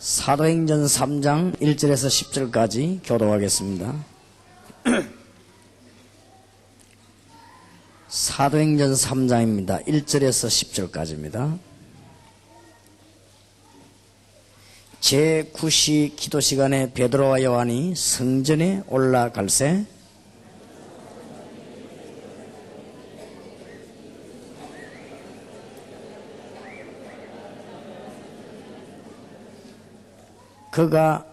사도행전 3장 1절에서 10절까지 교독하겠습니다. 사도행전 3장입니다. 1절에서 10절까지입니다. 제9시 기도 시간에 베드로와 요한이 성전에 올라갈새 그가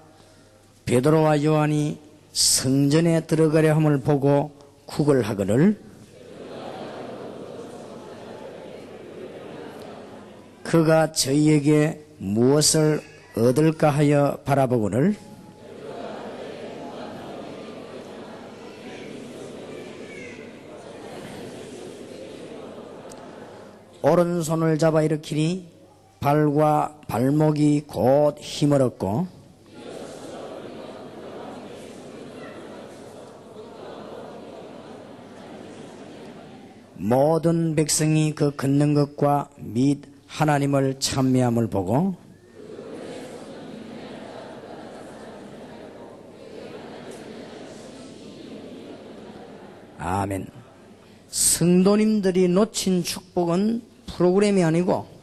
베드로와 요한이 성전에 들어가려 함을 보고 구걸하거늘 그가 저희에게 무엇을 얻을까 하여 바라보거늘 오른손을 잡아 일으키니 발과 발목이 곧 힘을 얻고 모든 백성이 그 걷는 것과 및 하나님을 찬미함을 보고 아멘. 성도님들이 놓친 축복은 프로그램이 아니고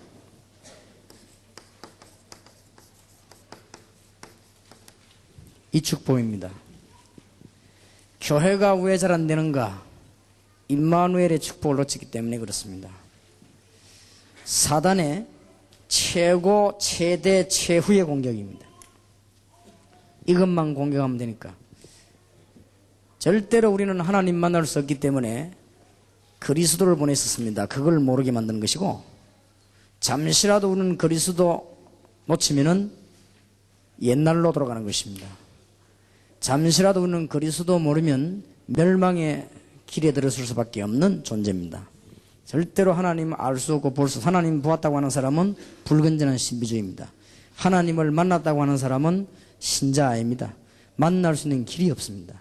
이 축복입니다. 교회가 왜 잘 안 되는가? 임마누엘의 축복을 놓쳤기 때문에 그렇습니다. 사단의 최고, 최대, 최후의 공격입니다. 이것만 공격하면 되니까. 절대로 우리는 하나님 만날 수 없기 때문에 그리스도를 보냈었습니다. 그걸 모르게 만드는 것이고, 잠시라도 우리는 그리스도 놓치면은 옛날로 돌아가는 것입니다. 잠시라도 우리는 그리스도 모르면 멸망의 길에 들어설 수밖에 없는 존재입니다. 절대로 하나님 알 수 없고 볼 수 없고, 하나님 보았다고 하는 사람은 불건전한 신비주의입니다. 하나님을 만났다고 하는 사람은 신자 아닙니다. 만날 수 있는 길이 없습니다.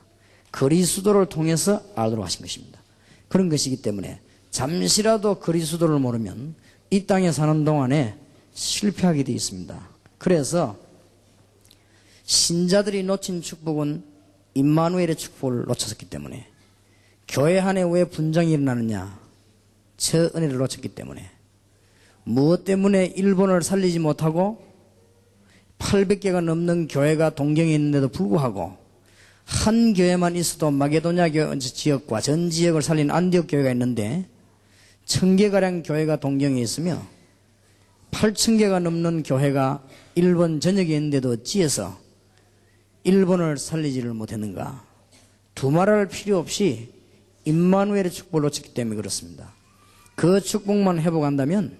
그리스도를 통해서 알도록 하신 것입니다. 그런 것이기 때문에 잠시라도 그리스도를 모르면 이 땅에 사는 동안에 실패하게 되어 있습니다. 그래서 신자들이 놓친 축복은 임마누엘의 축복을 놓쳤기 때문에, 교회 안에 왜 분쟁이 일어나느냐? 저 은혜를 놓쳤기 때문에. 무엇 때문에 일본을 살리지 못하고 800개가 넘는 교회가 동경에 있는데도 불구하고 한 교회만 있어도 마게도냐 지역과 전 지역을 살린 안디옥 교회가 있는데 1000개가량 교회가 동경에 있으며 8000개가 넘는 교회가 일본 전역에 있는데도 어찌해서 일본을 살리지를 못했는가? 두말할 필요 없이 임마누엘의 축복을 놓쳤기 때문에 그렇습니다. 그 축복만 회복한다면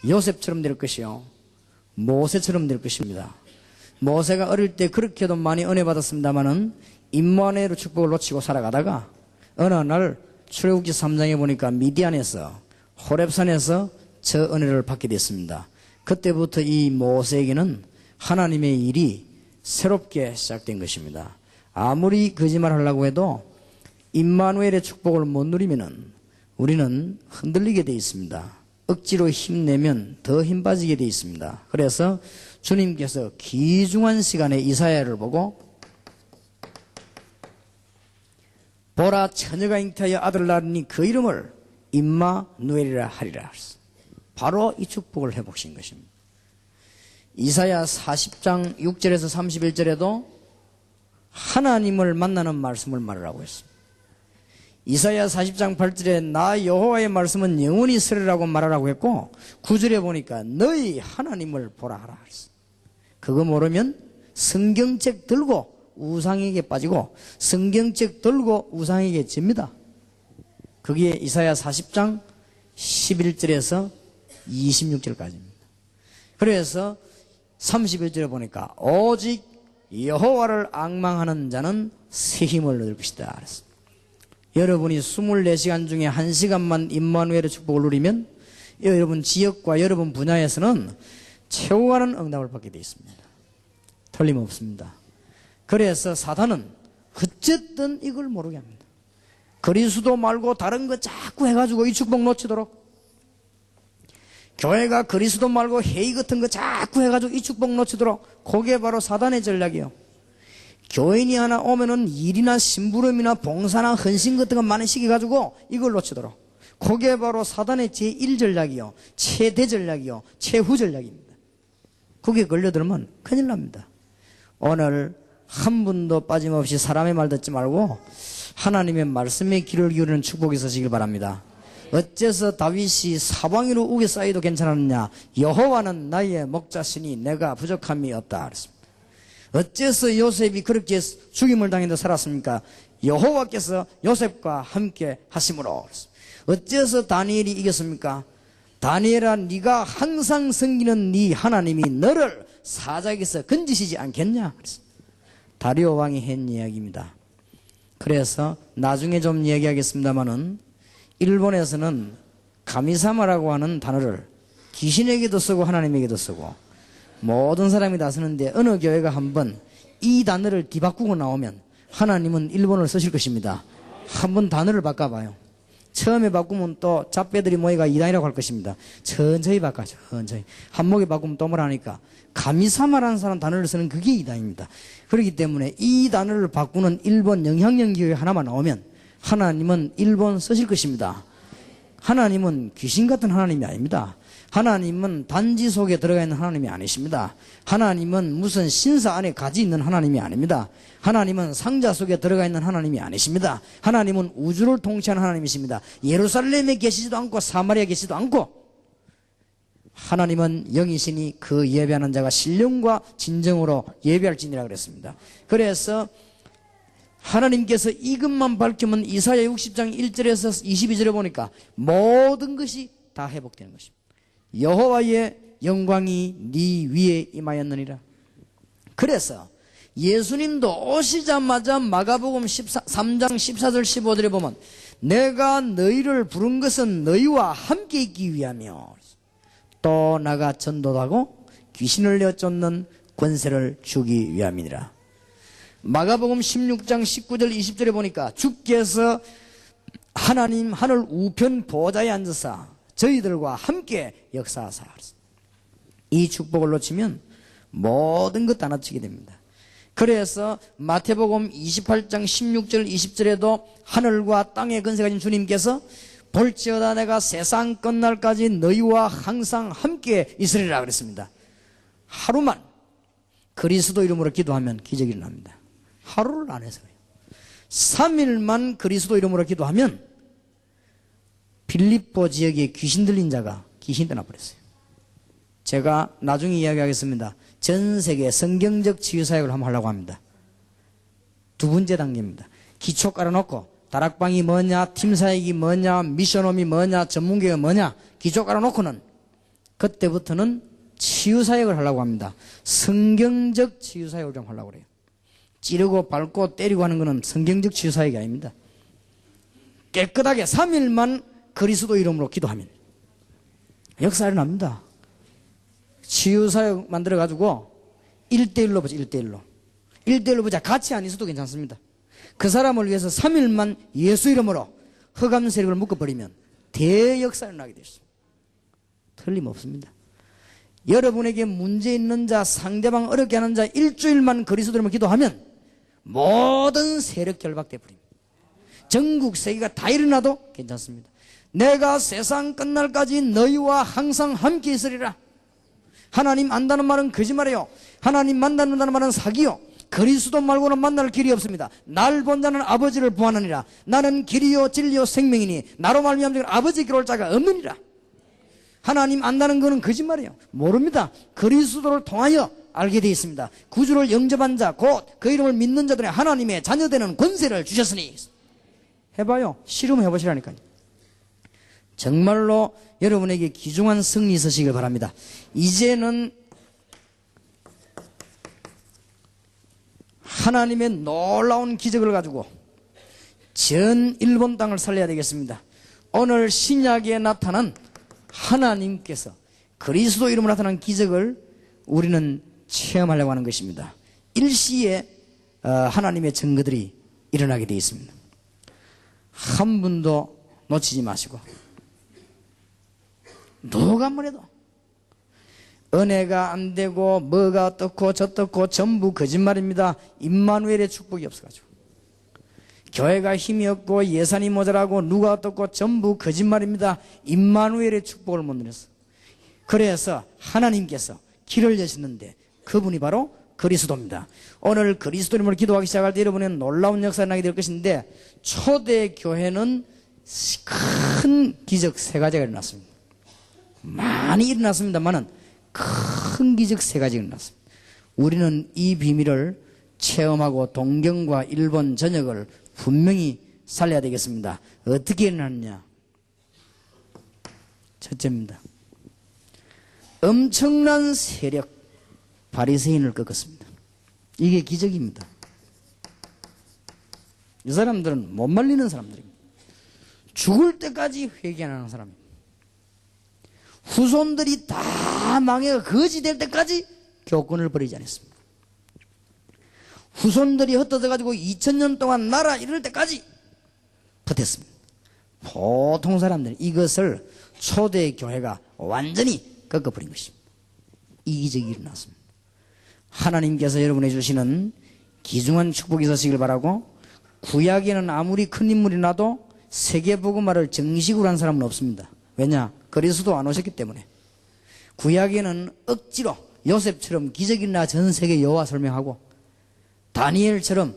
요셉처럼 될 것이요, 모세처럼 될 것입니다. 모세가 어릴 때 그렇게도 많이 은혜 받았습니다마는 임마누엘의 축복을 놓치고 살아가다가 어느 날 출애굽기 3장에 보니까 미디안에서, 호렙산에서 저 은혜를 받게 됐습니다. 그때부터 이 모세에게는 하나님의 일이 새롭게 시작된 것입니다. 아무리 거짓말하려고 해도 임마누엘의 축복을 못 누리면은 우리는 흔들리게 되어 있습니다. 억지로 힘내면 더 힘 빠지게 되어 있습니다. 그래서 주님께서 귀중한 시간에 이사야를 보고 보라, 처녀가 잉태하여 아들을 낳으니 그 이름을 임마누엘이라 하리라. 바로 이 축복을 회복신 것입니다. 이사야 40장 6절에서 31절에도 하나님을 만나는 말씀을 말하라고 했습니다. 이사야 40장 8절에 나 여호와의 말씀은 영원히 서리라고 말하라고 했고, 9절에 보니까 너희 하나님을 보라 하라 했습니다. 그거 모르면 성경책 들고 우상에게 빠지고 성경책 들고 우상에게 집니다. 그게 이사야 40장 11절에서 26절까지입니다. 그래서 31절에 보니까 오직 여호와를 앙망하는 자는 새 힘을 얻을 것이다 그랬습니다. 여러분이 24시간 중에 1시간만 임마누엘의 축복을 누리면 여러분 지역과 여러분 분야에서는 최고가는 응답을 받게 되어 있습니다. 틀림없습니다. 그래서 사단은 어쨌든 이걸 모르게 합니다. 그리스도 말고 다른 거 자꾸 해가지고 이 축복 놓치도록 교회가 그리스도 말고 회의 같은 거 자꾸 해가지고 이 축복 놓치도록, 그게 바로 사단의 전략이요. 교인이 하나 오면은 일이나 심부름이나 봉사나 헌신 같은 거 많이 시켜가지고 이걸 놓치도록, 그게 바로 사단의 제1전략이요, 최대 전략이요, 최후 전략입니다. 그게 걸려들면 큰일 납니다. 오늘 한 분도 빠짐없이 사람의 말 듣지 말고 하나님의 말씀에 귀를 기울이는 축복이 있으시길 바랍니다. 어째서 다윗이 사방위로 우겨 쌓여도 괜찮았느냐? 여호와는 나의 목자시니 내가 부족함이 없다 그랬습니다. 어째서 요셉이 그렇게 죽임을 당해도 살았습니까? 여호와께서 요셉과 함께 하심으로 그랬습니다. 어째서 다니엘이 이겼습니까? 다니엘아, 네가 항상 섬기는 네 하나님이 너를 사자에게서 건지시지 않겠냐 그랬습니다. 다리오 왕이 한 이야기입니다. 그래서 나중에 좀 얘기하겠습니다마는, 일본에서는 가미사마라고 하는 단어를 귀신에게도 쓰고 하나님에게도 쓰고 모든 사람이 다 쓰는데, 어느 교회가 한번 이 단어를 뒤바꾸고 나오면 하나님은 일본어를 쓰실 것입니다. 한번 단어를 바꿔봐요. 처음에 바꾸면 또 잡배들이 모이가 이단이라고 할 것입니다. 천천히 바꿔, 천천히. 한목에 바꾸면 또 뭐라니까. 가미사마라는 사람 단어를 쓰는 그게 이단입니다. 그렇기 때문에 이 단어를 바꾸는 일본 영향력 교회 하나만 나오면 하나님은 일본 쓰실 것입니다. 하나님은 귀신 같은 하나님이 아닙니다. 하나님은 단지 속에 들어가 있는 하나님이 아니십니다. 하나님은 무슨 신사 안에 가지 있는 하나님이 아닙니다. 하나님은 상자 속에 들어가 있는 하나님이 아니십니다. 하나님은 우주를 통치하는 하나님이십니다. 예루살렘에 계시지도 않고 사마리아에 계시지도 않고, 하나님은 영이시니 그 예배하는 자가 신령과 진정으로 예배할지니라 그랬습니다. 그래서 하나님께서 이것만 밝히면 이사야 60장 1절에서 22절에 보니까 모든 것이 다 회복되는 것입니다. 여호와의 영광이 네 위에 임하였느니라. 그래서 예수님도 오시자마자 마가복음 3장 14절 15절에 보면 내가 너희를 부른 것은 너희와 함께 있기 위하며, 또 나가 전도도 하고 귀신을 내어 쫓는 권세를 주기 위함이니라. 마가복음 16장 19절 20절에 보니까 주께서 하나님 하늘 우편 보좌에 앉으사 저희들과 함께 역사하사, 이 축복을 놓치면 모든 것 다 놓치게 됩니다. 그래서 마태복음 28장 16절 20절에도 하늘과 땅의 권세 가진 주님께서 볼지어다 내가 세상 끝날까지 너희와 항상 함께 있으리라 그랬습니다. 하루만 그리스도 이름으로 기도하면 기적이 일어납니다. 하루를 안 해서요. 3일만 그리스도 이름으로 기도하면 빌립보 지역에 귀신 들린 자가 귀신 떠나버렸어요. 제가 나중에 이야기하겠습니다. 전 세계 성경적 치유사역을 한번 하려고 합니다. 두 번째 단계입니다. 기초 깔아놓고 다락방이 뭐냐, 팀사역이 뭐냐, 미션홈이 뭐냐, 전문계가 뭐냐, 기초 깔아놓고는 그때부터는 치유사역을 하려고 합니다. 성경적 치유사역을 좀 하려고 그래요. 찌르고 밟고 때리고 하는 것은 성경적 치유사역이 아닙니다. 깨끗하게 3일만 그리스도 이름으로 기도하면 역사 일어납니다. 치유사역 만들어가지고 1대1로 보자. 1대1로 보자. 같이 안 있어도 괜찮습니다. 그 사람을 위해서 3일만 예수 이름으로 흑암 세력을 묶어버리면 대역사가 일어나게 되었습니다. 틀림없습니다. 여러분에게 문제 있는 자, 상대방 어렵게 하는 자 일주일만 그리스도 이름으로 기도하면 모든 세력 결박돼 버립니다. 전국 세계가 다 일어나도 괜찮습니다. 내가 세상 끝날까지 너희와 항상 함께 있으리라. 하나님 안다는 말은 거짓말이에요. 하나님 만난다는 말은 사기요. 그리스도 말고는 만날 길이 없습니다. 날 본 자는 아버지를 보아느니라. 나는 길이요 진리요 생명이니 나로 말미암아 아버지께 올 자가 없느니라. 하나님 안다는 것은 거짓말이에요. 모릅니다. 그리스도를 통하여 알게 되어 있습니다. 구주를 영접한 자, 곧 그 이름을 믿는 자들의 하나님의 자녀되는 권세를 주셨으니. 해봐요. 실험해보시라니까요. 정말로 여러분에게 귀중한 승리 있으시길 바랍니다. 이제는 하나님의 놀라운 기적을 가지고 전 일본 땅을 살려야 되겠습니다. 오늘 신약에 나타난 하나님께서 그리스도 이름으로 나타난 기적을 우리는 체험하려고 하는 것입니다. 일시에 하나님의 증거들이 일어나게 되어 있습니다. 한 분도 놓치지 마시고 누가 뭐래도 은혜가 안 되고 뭐가 어떻고 저떻고 전부 거짓말입니다. 임마누엘의 축복이 없어가지고. 교회가 힘이 없고 예산이 모자라고 누가 어떻고 전부 거짓말입니다. 임마누엘의 축복을 못 누렸어. 그래서 하나님께서 길을 여셨는데 그분이 바로 그리스도입니다. 오늘 그리스도님을 기도하기 시작할 때 여러분은 놀라운 역사가 나게 될 것인데, 초대 교회는 큰 기적 세 가지가 일어났습니다. 많이 일어났습니다만은 큰 기적 세 가지가 일어났습니다. 우리는 이 비밀을 체험하고 동경과 일본 전역을 분명히 살려야 되겠습니다. 어떻게 일어났느냐? 첫째입니다. 엄청난 세력, 바리새인을 꺾었습니다. 이게 기적입니다. 이 사람들은 못 말리는 사람들입니다. 죽을 때까지 회개 안 하는 사람입니다. 후손들이 다 망해가 거지 될 때까지 교권을 버리지 않았습니다. 후손들이 흩어져가지고 2000년 동안 나라 이럴 때까지 버텼습니다. 보통 사람들은 이것을 초대교회가 완전히 꺾어버린 것입니다. 이 기적이 일어났습니다. 하나님께서 여러분에 주시는 귀중한 축복이 있으시길 바라고, 구약에는 아무리 큰 인물이 나도 세계복음화를 정식으로 한 사람은 없습니다. 왜냐? 그리스도 안 오셨기 때문에. 구약에는 억지로 요셉처럼 기적이 일어나 전 세계 여호와 설명하고, 다니엘처럼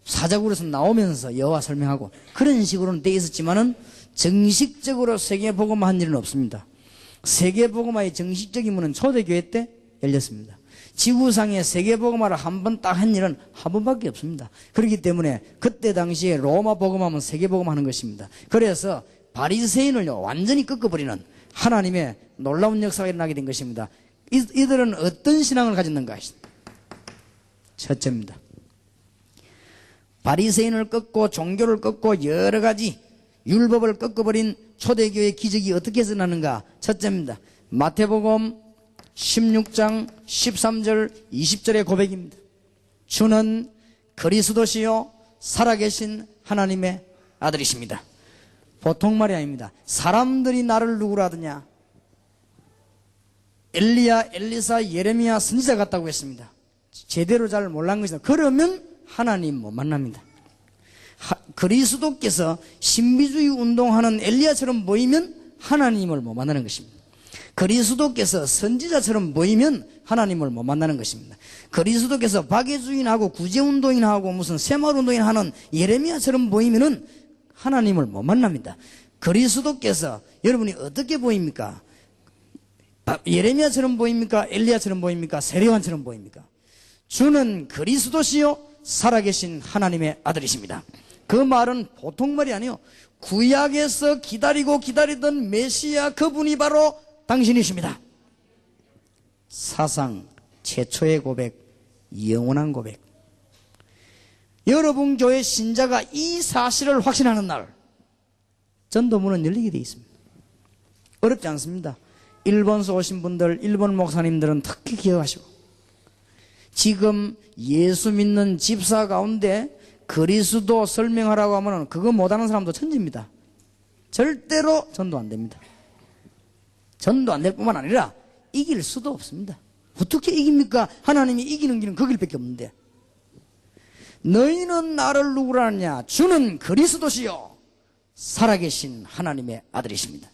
사자굴에서 나오면서 여호와 설명하고, 그런 식으로는 돼 있었지만은 정식적으로 세계복음화 한 일은 없습니다. 세계복음화의 정식적인 문은 초대교회 때 열렸습니다. 지구상에 세계복음화를 한 번 딱 한 일은 한 번밖에 없습니다. 그렇기 때문에 그때 당시에 로마 복음하면 세계복음 하는 것입니다. 그래서 바리새인을 완전히 꺾어버리는 하나님의 놀라운 역사가 일어나게 된 것입니다. 이들은 어떤 신앙을 가졌는가? 첫째입니다. 바리새인을 꺾고 종교를 꺾고 여러 가지 율법을 꺾어버린 초대교회의 기적이 어떻게 일어나는가? 첫째입니다. 마태복음 16장 13절 20절의 고백입니다. 주는 그리스도시요 살아계신 하나님의 아들이십니다. 보통 말이 아닙니다. 사람들이 나를 누구라 하더냐? 엘리야, 엘리사, 예레미야 선지자 같다고 했습니다. 제대로 잘 몰란 것이다. 그러면 하나님 못 만납니다. 그리스도께서 신비주의 운동하는 엘리야처럼 보이면 하나님을 못 만나는 것입니다. 그리스도께서 선지자처럼 보이면 하나님을 못 만나는 것입니다. 그리스도께서 박애주의인하고 구제운동인하고 무슨 새마을운동인 하는 예레미야처럼 보이면은 하나님을 못 만납니다. 그리스도께서 여러분이 어떻게 보입니까? 예레미야처럼 보입니까? 엘리야처럼 보입니까? 세례요한처럼 보입니까? 주는 그리스도시요 살아계신 하나님의 아들이십니다. 그 말은 보통 말이 아니요, 구약에서 기다리고 기다리던 메시아 그분이 바로 당신이십니다. 사상 최초의 고백, 영원한 고백. 여러분 교회 신자가 이 사실을 확신하는 날 전도문은 열리게 되어 있습니다. 어렵지 않습니다. 일본에서 오신 분들, 일본 목사님들은 특히 기억하시고, 지금 예수 믿는 집사 가운데 그리스도 설명하라고 하면 그거 못하는 사람도 천지입니다. 절대로 전도 안 됩니다. 전도 안 될 뿐만 아니라 이길 수도 없습니다. 어떻게 이깁니까? 하나님이 이기는 길은 그 길밖에 없는데. 너희는 나를 누구라 하느냐? 주는 그리스도시요 살아계신 하나님의 아들이십니다.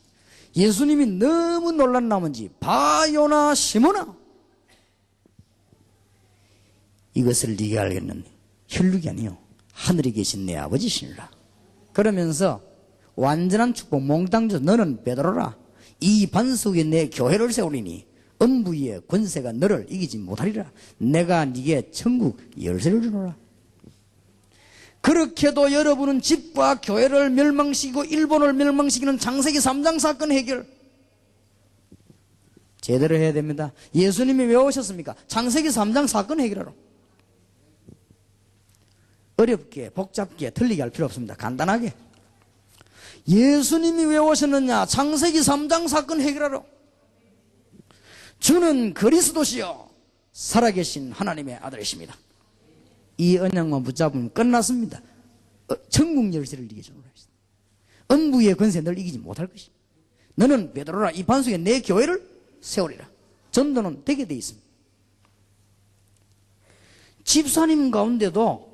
예수님이 너무 놀란 나머지 바요나 시모나, 이것을 네가 알겠는 혈육이 아니요 하늘에 계신 내 아버지시니라. 그러면서 완전한 축복 몽땅 줘. 너는 베드로라. 이 반석에 내 교회를 세우리니 음부의 권세가 너를 이기지 못하리라. 내가 네게 천국 열쇠를 주노라. 그렇게도 여러분은 집과 교회를 멸망시키고 일본을 멸망시키는 창세기 3장 사건 해결 제대로 해야 됩니다. 예수님이 왜 오셨습니까? 창세기 3장 사건 해결하러. 어렵게 복잡게 틀리게 할 필요 없습니다. 간단하게. 예수님이 왜 오셨느냐? 창세기 3장 사건 해결하러. 주는 그리스도시요 살아계신 하나님의 아들이십니다. 이 언약만 붙잡으면 끝났습니다. 천국 열쇠를 이기게 주노라. 음부의 권세 널 이기지 못할 것이다. 너는 베드로라. 이 반석에 내 교회를 세우리라. 전도는 되게 돼 있습니다. 집사님 가운데도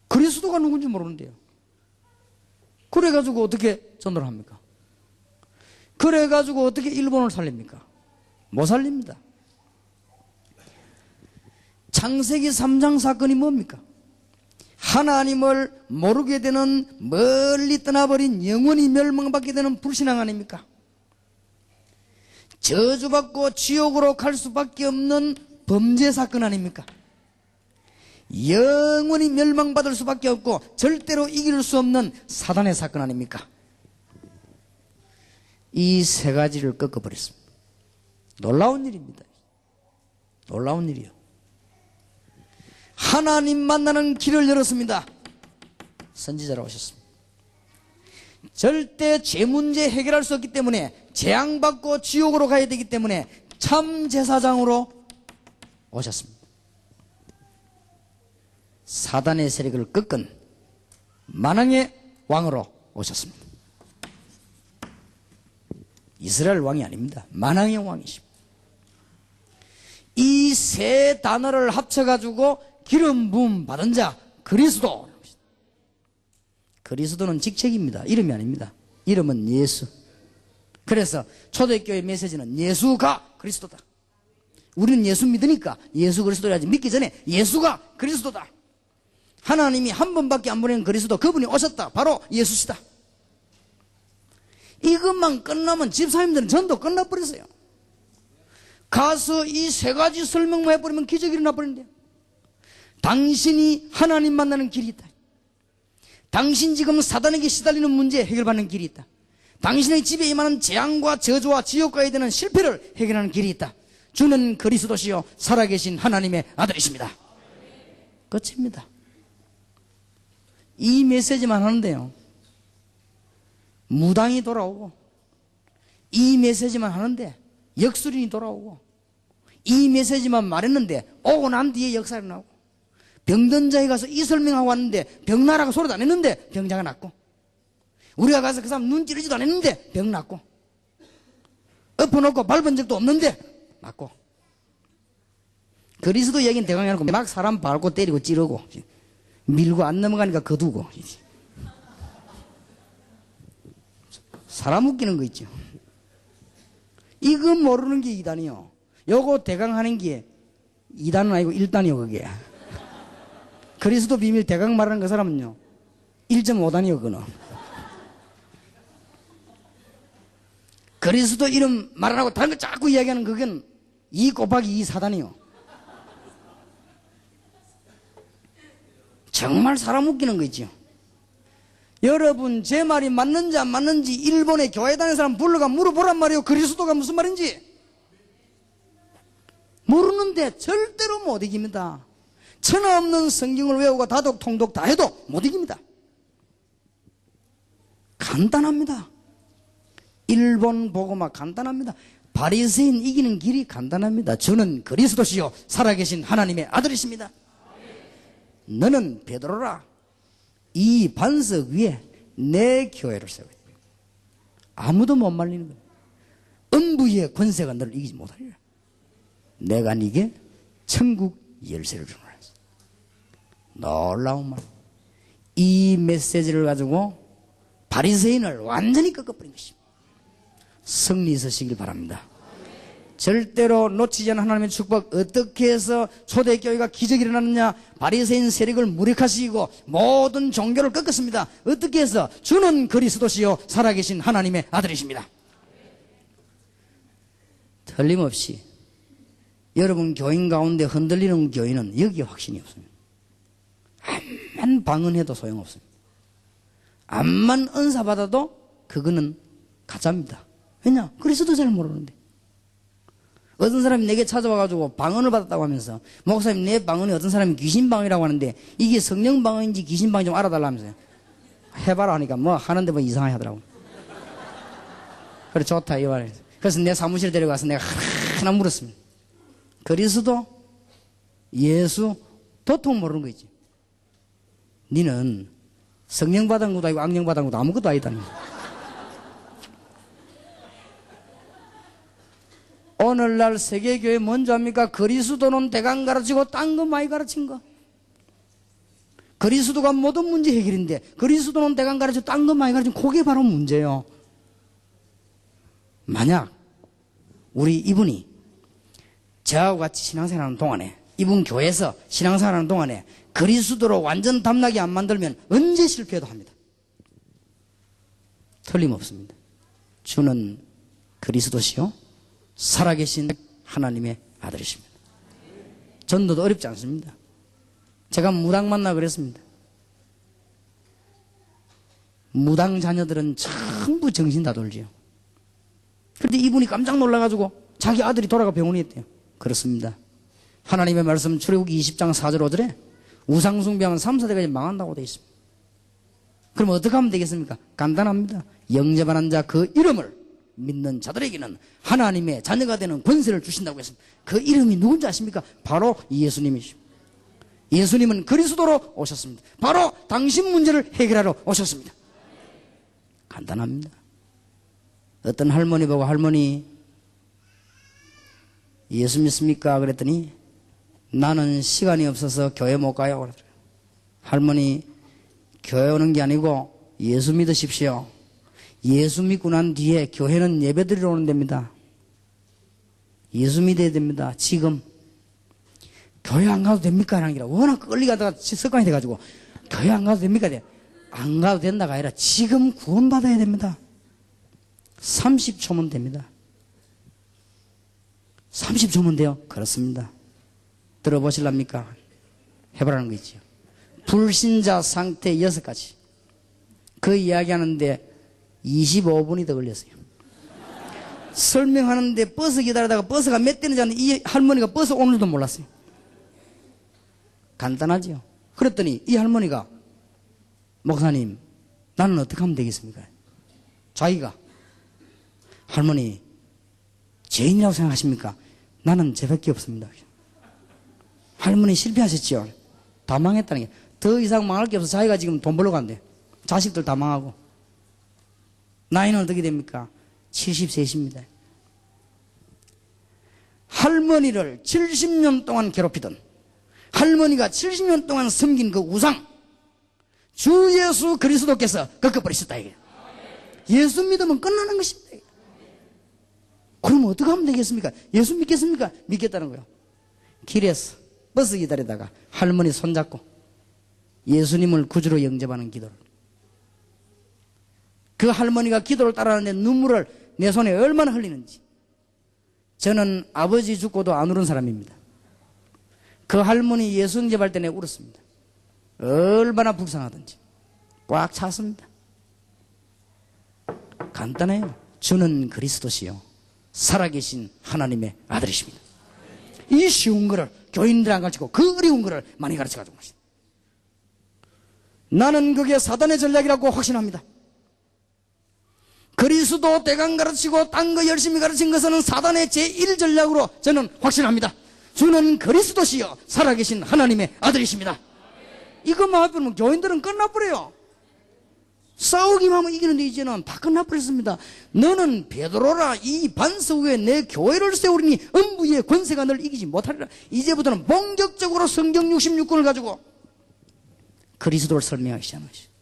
그리스도가 누군지 모르는데요. 그래가지고 어떻게 전도를 합니까? 그래가지고 어떻게 일본을 살립니까? 못 살립니다. 창세기 3장 사건이 뭡니까? 하나님을 모르게 되는, 멀리 떠나버린, 영원히 멸망받게 되는 불신앙 아닙니까? 저주받고 지옥으로 갈 수밖에 없는 범죄 사건 아닙니까? 영원히 멸망받을 수밖에 없고 절대로 이길 수 없는 사단의 사건 아닙니까? 이 세 가지를 꺾어버렸습니다. 놀라운 일입니다. 놀라운 일이요. 하나님 만나는 길을 열었습니다. 선지자로 오셨습니다. 절대 죄 문제 해결할 수 없기 때문에, 재앙받고 지옥으로 가야 되기 때문에 참 제사장으로 오셨습니다. 사단의 세력을 꺾은 만왕의 왕으로 오셨습니다. 이스라엘 왕이 아닙니다. 만왕의 왕이십니다. 이 세 단어를 합쳐가지고 기름 부음 받은 자 그리스도. 그리스도는 직책입니다. 이름이 아닙니다. 이름은 예수. 그래서 초대교회 메시지는 예수가 그리스도다. 우리는 예수 믿으니까 예수 그리스도라지, 믿기 전에 예수가 그리스도다. 하나님이 한 번밖에 안 보낸 그리스도, 그분이 오셨다. 바로 예수시다. 이것만 끝나면 집사님들은 전도 끝나버렸어요. 가서 이 세 가지 설명만 해버리면 기적이 일어나버린대요. 당신이 하나님 만나는 길이 있다. 당신 지금 사단에게 시달리는 문제 해결받는 길이 있다. 당신의 집에 임하는 재앙과 저주와 지옥 가야 되는 실패를 해결하는 길이 있다. 주는 그리스도시요 살아계신 하나님의 아들이십니다. 끝입니다. 이 메시지만 하는데요, 무당이 돌아오고, 이 메시지만 하는데 역술인이 돌아오고, 이 메시지만 말했는데 오고 난 뒤에 역사가 나오고, 병든 자에 가서 이 설명하고 왔는데 병나라고 소리도 안 했는데 병자가 낫고, 우리가 가서 그 사람 눈 찌르지도 안 했는데 병 낫고, 엎어놓고 밟은 적도 없는데 낫고. 그리스도 얘기는 대강 해놓고 막 사람 밟고 때리고 찌르고 밀고 안 넘어가니까 거두고. 사람 웃기는 거 있죠. 이거 모르는 게 2단이요. 요거 대강 하는 게 2단은 아니고 1단이요, 그게. 그리스도 비밀 대강 말하는 그 사람은요, 1.5단이요, 그거는. 그리스도 이름 말 안 하고 다른 거 자꾸 이야기하는 그건 2 곱하기 2 4단이요. 정말 사람 웃기는 거 있죠. 여러분, 제 말이 맞는지 안 맞는지 일본의 교회 다니는 사람 불러가 물어보란 말이에요. 그리스도가 무슨 말인지. 모르는데 절대로 못 이깁니다. 천하 없는 성경을 외우고 다독 통독 다 해도 못 이깁니다. 간단합니다. 일본 복음화 간단합니다. 바리새인 이기는 길이 간단합니다. 저는 그리스도시요 살아계신 하나님의 아들이십니다. 너는 베드로라. 이 반석 위에 내 교회를 세우겠다. 아무도 못 말리는 거예요. 음부의 권세가 너를 이기지 못하리라. 내가 네게 천국 열쇠를 주노라. 놀라운 말. 이 메시지를 가지고 바리새인을 완전히 꺾어버린 것입니다. 승리 있으시길 바랍니다. 절대로 놓치지 않은 하나님의 축복. 어떻게 해서 초대교회가 기적이 일어났느냐? 바리새인 세력을 무력화시키고 모든 종교를 꺾었습니다. 어떻게 해서? 주는 그리스도시요 살아계신 하나님의 아들이십니다. 틀림없이 여러분 교인 가운데 흔들리는 교인은 여기에 확신이 없습니다. 암만 방언해도 소용없습니다. 암만 은사 받아도 그거는 가짜입니다. 왜냐? 그리스도 잘 모르는데. 어떤 사람이 내게 찾아와가지고 방언을 받았다고 하면서, 목사님 내 방언이 어떤 사람이 귀신방언이라고 하는데 이게 성령방언인지 귀신방언인지 좀 알아달라면서요. 해봐라 하니까 뭐 하는데 뭐 이상하게 하더라고. 그래 좋다 이 말이에요. 그래서 내 사무실 데려가서 내가 하나 물었습니다. 그리스도, 예수, 도통 모르는 거 있지. 니는 성령 받은 것도 아니고 악령 받은 것도 아무것도 아니다니. 오늘날 세계교회 뭔지 압니까? 그리스도는 대강 가르치고 딴 거 많이 가르친 거. 그리스도가 모든 문제 해결인데 그리스도는 대강 가르치고 딴 거 많이 가르친 그게 바로 문제예요. 만약 우리 이분이 저하고 같이 신앙생활하는 동안에, 이분 교회에서 신앙생활하는 동안에 그리스도로 완전 담나게 안 만들면 언제 실패해도 합니다. 틀림없습니다. 주는 그리스도시요 살아계신 하나님의 아들이십니다. 전도도 어렵지 않습니다. 제가 무당 만나 그랬습니다. 무당 자녀들은 전부 정신 다 돌지요. 그런데 이분이 깜짝 놀라가지고 자기 아들이 돌아가 병원에 있대요. 그렇습니다. 하나님의 말씀 출애굽기 20장 4절 5절에 우상숭배하면 3, 4대까지 망한다고 되어 있습니다. 그럼 어떻게 하면 되겠습니까? 간단합니다. 영접하는 자 그 이름을 믿는 자들에게는 하나님의 자녀가 되는 권세를 주신다고 했습니다. 그 이름이 누군지 아십니까? 바로 예수님이십니다. 예수님은 그리스도로 오셨습니다. 바로 당신 문제를 해결하러 오셨습니다. 간단합니다. 어떤 할머니 보고 할머니 예수 믿습니까? 그랬더니 나는 시간이 없어서 교회 못 가요. 그러더라고요. 할머니 교회 오는 게 아니고 예수 믿으십시오. 예수 믿고 난 뒤에 교회는 예배드리러 오는 데입니다. 예수 믿어야 됩니다. 지금 교회 안 가도 됩니까? 라는 게 워낙 끌리가다가 습관이 돼가지고 교회 안 가도 됩니까? 안 가도 된다가 아니라 지금 구원받아야 됩니다. 30초면 됩니다. 30초면 돼요? 그렇습니다. 들어보실랍니까? 해보라는 거 있죠. 불신자 상태 6가지. 그 이야기 하는데 25분이 더 걸렸어요. 설명하는데 버스 기다리다가 버스가 몇 대는지 아는데 이 할머니가 버스 오는 줄도 몰랐어요. 간단하지요. 그랬더니 이 할머니가 목사님 나는 어떻게 하면 되겠습니까? 자기가 할머니 죄인이라고 생각하십니까? 나는 죄밖에 없습니다. 할머니 실패하셨죠? 다 망했다는 게 더 이상 망할 게 없어. 자기가 지금 돈 벌러 간대. 자식들 다 망하고. 나이는 어떻게 됩니까? 73입니다. 할머니를 70년 동안 괴롭히던 할머니가 70년 동안 섬긴 그 우상 주 예수 그리스도께서 꺾어버리셨다 이게. 예수 믿으면 끝나는 것입니다. 그럼 어떻게 하면 되겠습니까? 예수 믿겠습니까? 믿겠다는 거예요. 길에서 버스 기다리다가 할머니 손잡고 예수님을 구주로 영접하는 기도를. 그 할머니가 기도를 따라하는데 눈물을 내 손에 얼마나 흘리는지. 저는 아버지 죽고도 안 울은 사람입니다. 그 할머니 예수 영접할 때 내가 울었습니다. 얼마나 불쌍하든지 꽉 찼습니다. 간단해요. 주는 그리스도시요 살아계신 하나님의 아들이십니다. 이 쉬운 거를 교인들 안 가르치고 그 어려운 거를 많이 가르쳐가지고 있습니다. 나는 그게 사단의 전략이라고 확신합니다. 그리스도 대강 가르치고 딴 거 열심히 가르친 것은 사단의 제1전략으로 저는 확신합니다. 주는 그리스도시요 살아계신 하나님의 아들이십니다. 이것만 하면 교인들은 끝나버려요. 싸우기만 하면 이기는데 이제는 다 끝나버렸습니다. 너는 베드로라 이 반석 위에 내 교회를 세우리니 음부의 권세가 널 이기지 못하리라. 이제부터는 본격적으로 성경 66권을 가지고 그리스도를 설명하기 시작하는 것입니다.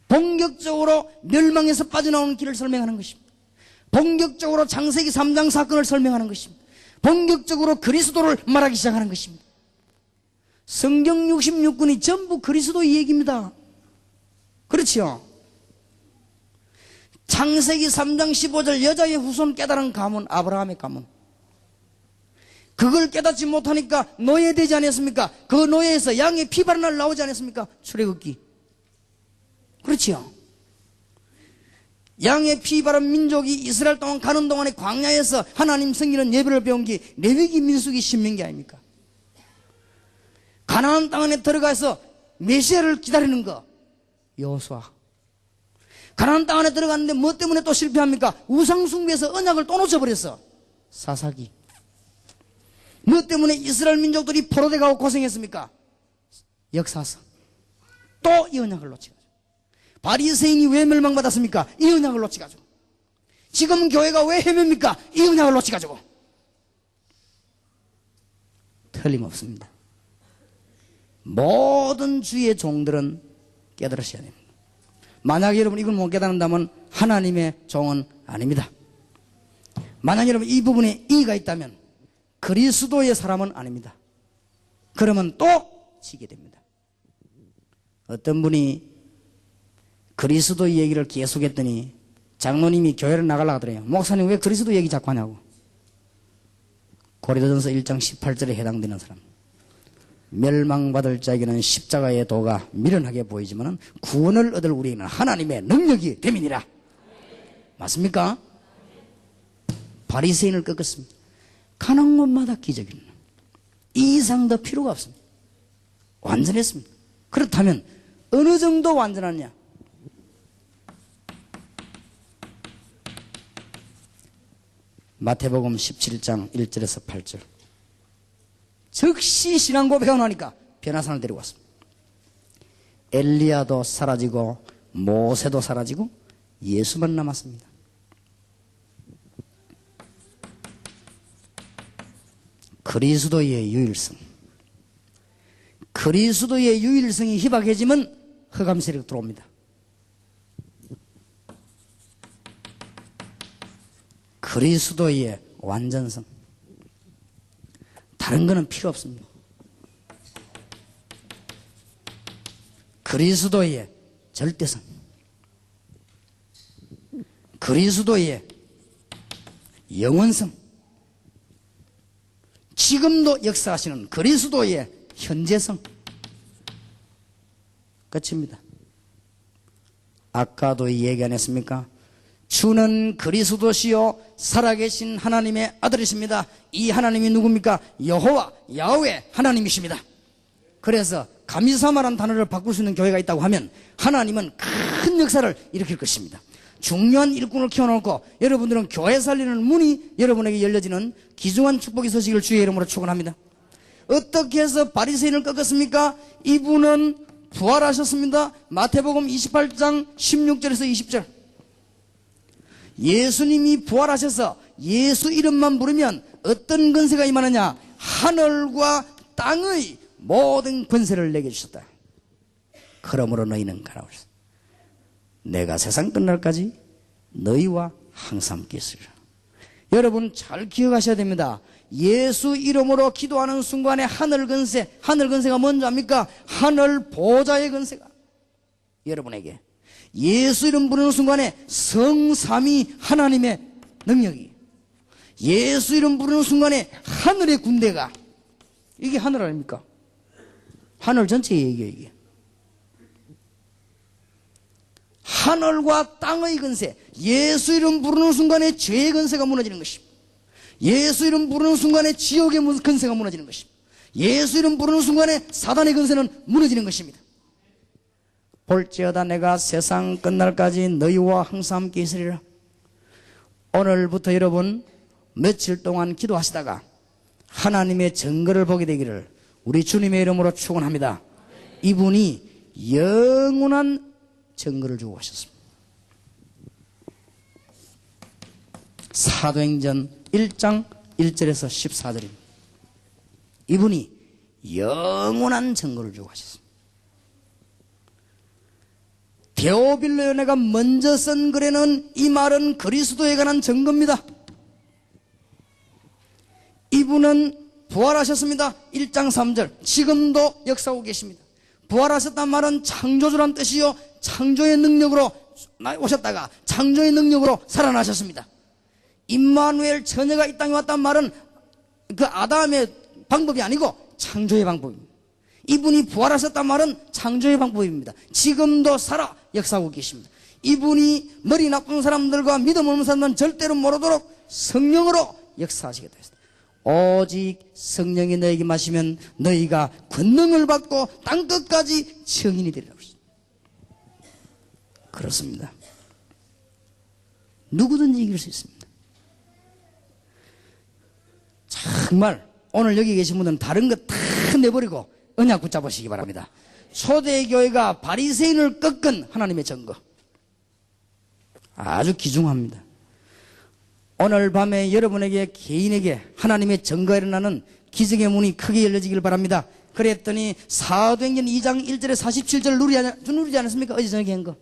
본격적으로 멸망에서 빠져나오는 길을 설명하는 것입니다. 본격적으로 창세기 3장 사건을 설명하는 것입니다. 본격적으로 그리스도를 말하기 시작하는 것입니다. 성경 66권이 전부 그리스도의 얘기입니다. 그렇지요? 창세기 3장 15절 여자의 후손 깨달은 가문 아브라함의 가문. 그걸 깨닫지 못하니까 노예되지 않았습니까? 그 노예에서 양의 피바른 날 나오지 않았습니까? 출애굽기. 그렇지요? 양의 피바른 민족이 이스라엘 동안 가는 동안에 광야에서 하나님 섬기는 예배를 배운 게 레위기 민수기 신명기 아닙니까? 가나안 땅 안에 들어가서 메시아를 기다리는 거 여호수아. 가나안 땅 안에 들어갔는데 뭐 때문에 또 실패합니까? 우상숭배에서 언약을 또 놓쳐버렸어. 사사기. 뭐 때문에 이스라엘 민족들이 포로돼 가고 고생했습니까? 역사서. 또 이 언약을 놓치가지고. 바리새인이 왜 멸망받았습니까? 이 언약을 놓치가지고. 지금 교회가 왜 헤맵니까? 이 언약을 놓치가지고. 틀림없습니다. 모든 주의 종들은 깨달으셔야 됩니다. 만약 여러분 이걸 못 깨닫는다면 하나님의 종은 아닙니다. 만약 여러분 이 부분에 이의가 있다면 그리스도의 사람은 아닙니다. 그러면 또 지게 됩니다. 어떤 분이 그리스도 얘기를 계속했더니 장로님이 교회를 나가려고 하더래요. 목사님 왜 그리스도 얘기 자꾸 하냐고. 고린도전서 1장 18절에 해당되는 사람. 멸망받을 자에게는 십자가의 도가 미련하게 보이지만 구원을 얻을 우리에게는 하나님의 능력이 됨이니라. 맞습니까? 바리새인을 꺾었습니다. 가는 곳마다 기적이 일어나. 이 이상 더 필요가 없습니다. 완전했습니다. 그렇다면 어느 정도 완전하냐? 마태복음 17장 1절에서 8절. 즉시 신앙 고백하고 나니까 변화산을 데리고 왔습니다. 엘리야도 사라지고 모세도 사라지고 예수만 남았습니다. 그리스도의 유일성. 그리스도의 유일성이 희박해지면 흑암 세력 들어옵니다. 그리스도의 완전성. 다른 거는 필요 없습니다. 그리스도의 절대성. 그리스도의 영원성. 지금도 역사하시는 그리스도의 현재성. 끝입니다. 아까도 이 얘기 안 했습니까? 주는 그리스도시요 살아계신 하나님의 아들이십니다. 이 하나님이 누굽니까? 여호와 야훼 하나님이십니다. 그래서 감히사마라는 단어를 바꿀 수 있는 교회가 있다고 하면 하나님은 큰 역사를 일으킬 것입니다. 중요한 일꾼을 키워놓고 여러분들은 교회 살리는 문이 여러분에게 열려지는 귀중한 축복의 소식을 주의 이름으로 축원합니다. 어떻게 해서 바리새인을 꺾었습니까? 이분은 부활하셨습니다. 마태복음 28장 16절에서 20절. 예수님이 부활하셔서 예수 이름만 부르면 어떤 권세가 임하느냐? 하늘과 땅의 모든 권세를 내게 주셨다. 그러므로 너희는 가라. 내가 세상 끝날까지 너희와 항상 함께 있으리라. 여러분 잘 기억하셔야 됩니다. 예수 이름으로 기도하는 순간에 하늘 권세가 뭔지 압니까? 하늘 보좌의 권세가 여러분에게, 예수 이름 부르는 순간에 성삼위 하나님의 능력이, 예수 이름 부르는 순간에 하늘의 군대가, 이게 하늘 아닙니까? 하늘 전체의 얘기예요. 이게 하늘과 땅의 권세, 예수 이름 부르는 순간에 죄의 권세가 무너지는 것입니다. 예수 이름 부르는 순간에 지옥의 권세가 무너지는 것입니다. 예수 이름 부르는 순간에 사단의 권세는 무너지는 것입니다. 볼지어다 내가 세상 끝날까지 너희와 항상 함께 있으리라. 오늘부터 여러분 며칠 동안 기도하시다가 하나님의 증거를 보게 되기를 우리 주님의 이름으로 축원합니다. 이분이 영원한 증거를 주고 가셨습니다. 사도행전 1장 1절에서 14절입니다. 이분이 영원한 증거를 주고 가셨습니다. 데오빌로 연회가 먼저 쓴 글에는 이 말은 그리스도에 관한 증거입니다. 이분은 부활하셨습니다. 1장 3절. 지금도 역사하고 계십니다. 부활하셨단 말은 창조주란 뜻이요, 창조의 능력으로 오셨다가 창조의 능력으로 살아나셨습니다. 임마누엘 처녀가 이 땅에 왔단 말은 그 아담의 방법이 아니고 창조의 방법입니다. 이분이 부활하셨단 말은 창조의 방법입니다. 지금도 살아 역사하고 계십니다. 이분이 머리 나쁜 사람들과 믿음 없는 사람들은 절대로 모르도록 성령으로 역사하시겠다 했습니다. 오직 성령이 너에게 마시면 너희가 권능을 받고 땅끝까지 증인이 되리라고 했습니다. 그렇습니다. 누구든지 이길 수 있습니다. 정말 오늘 여기 계신 분들은 다른 거 다 내버리고 언약 붙잡으시기 바랍니다. 초대교회가 바리새인을 꺾은 하나님의 증거 아주 귀중합니다. 오늘 밤에 여러분에게 개인에게 하나님의 증거가 일어나는 기적의 문이 크게 열려지길 바랍니다. 그랬더니 사도행전 2장 1절에 47절 누리지 않았습니까? 어제 저녁에 한 거.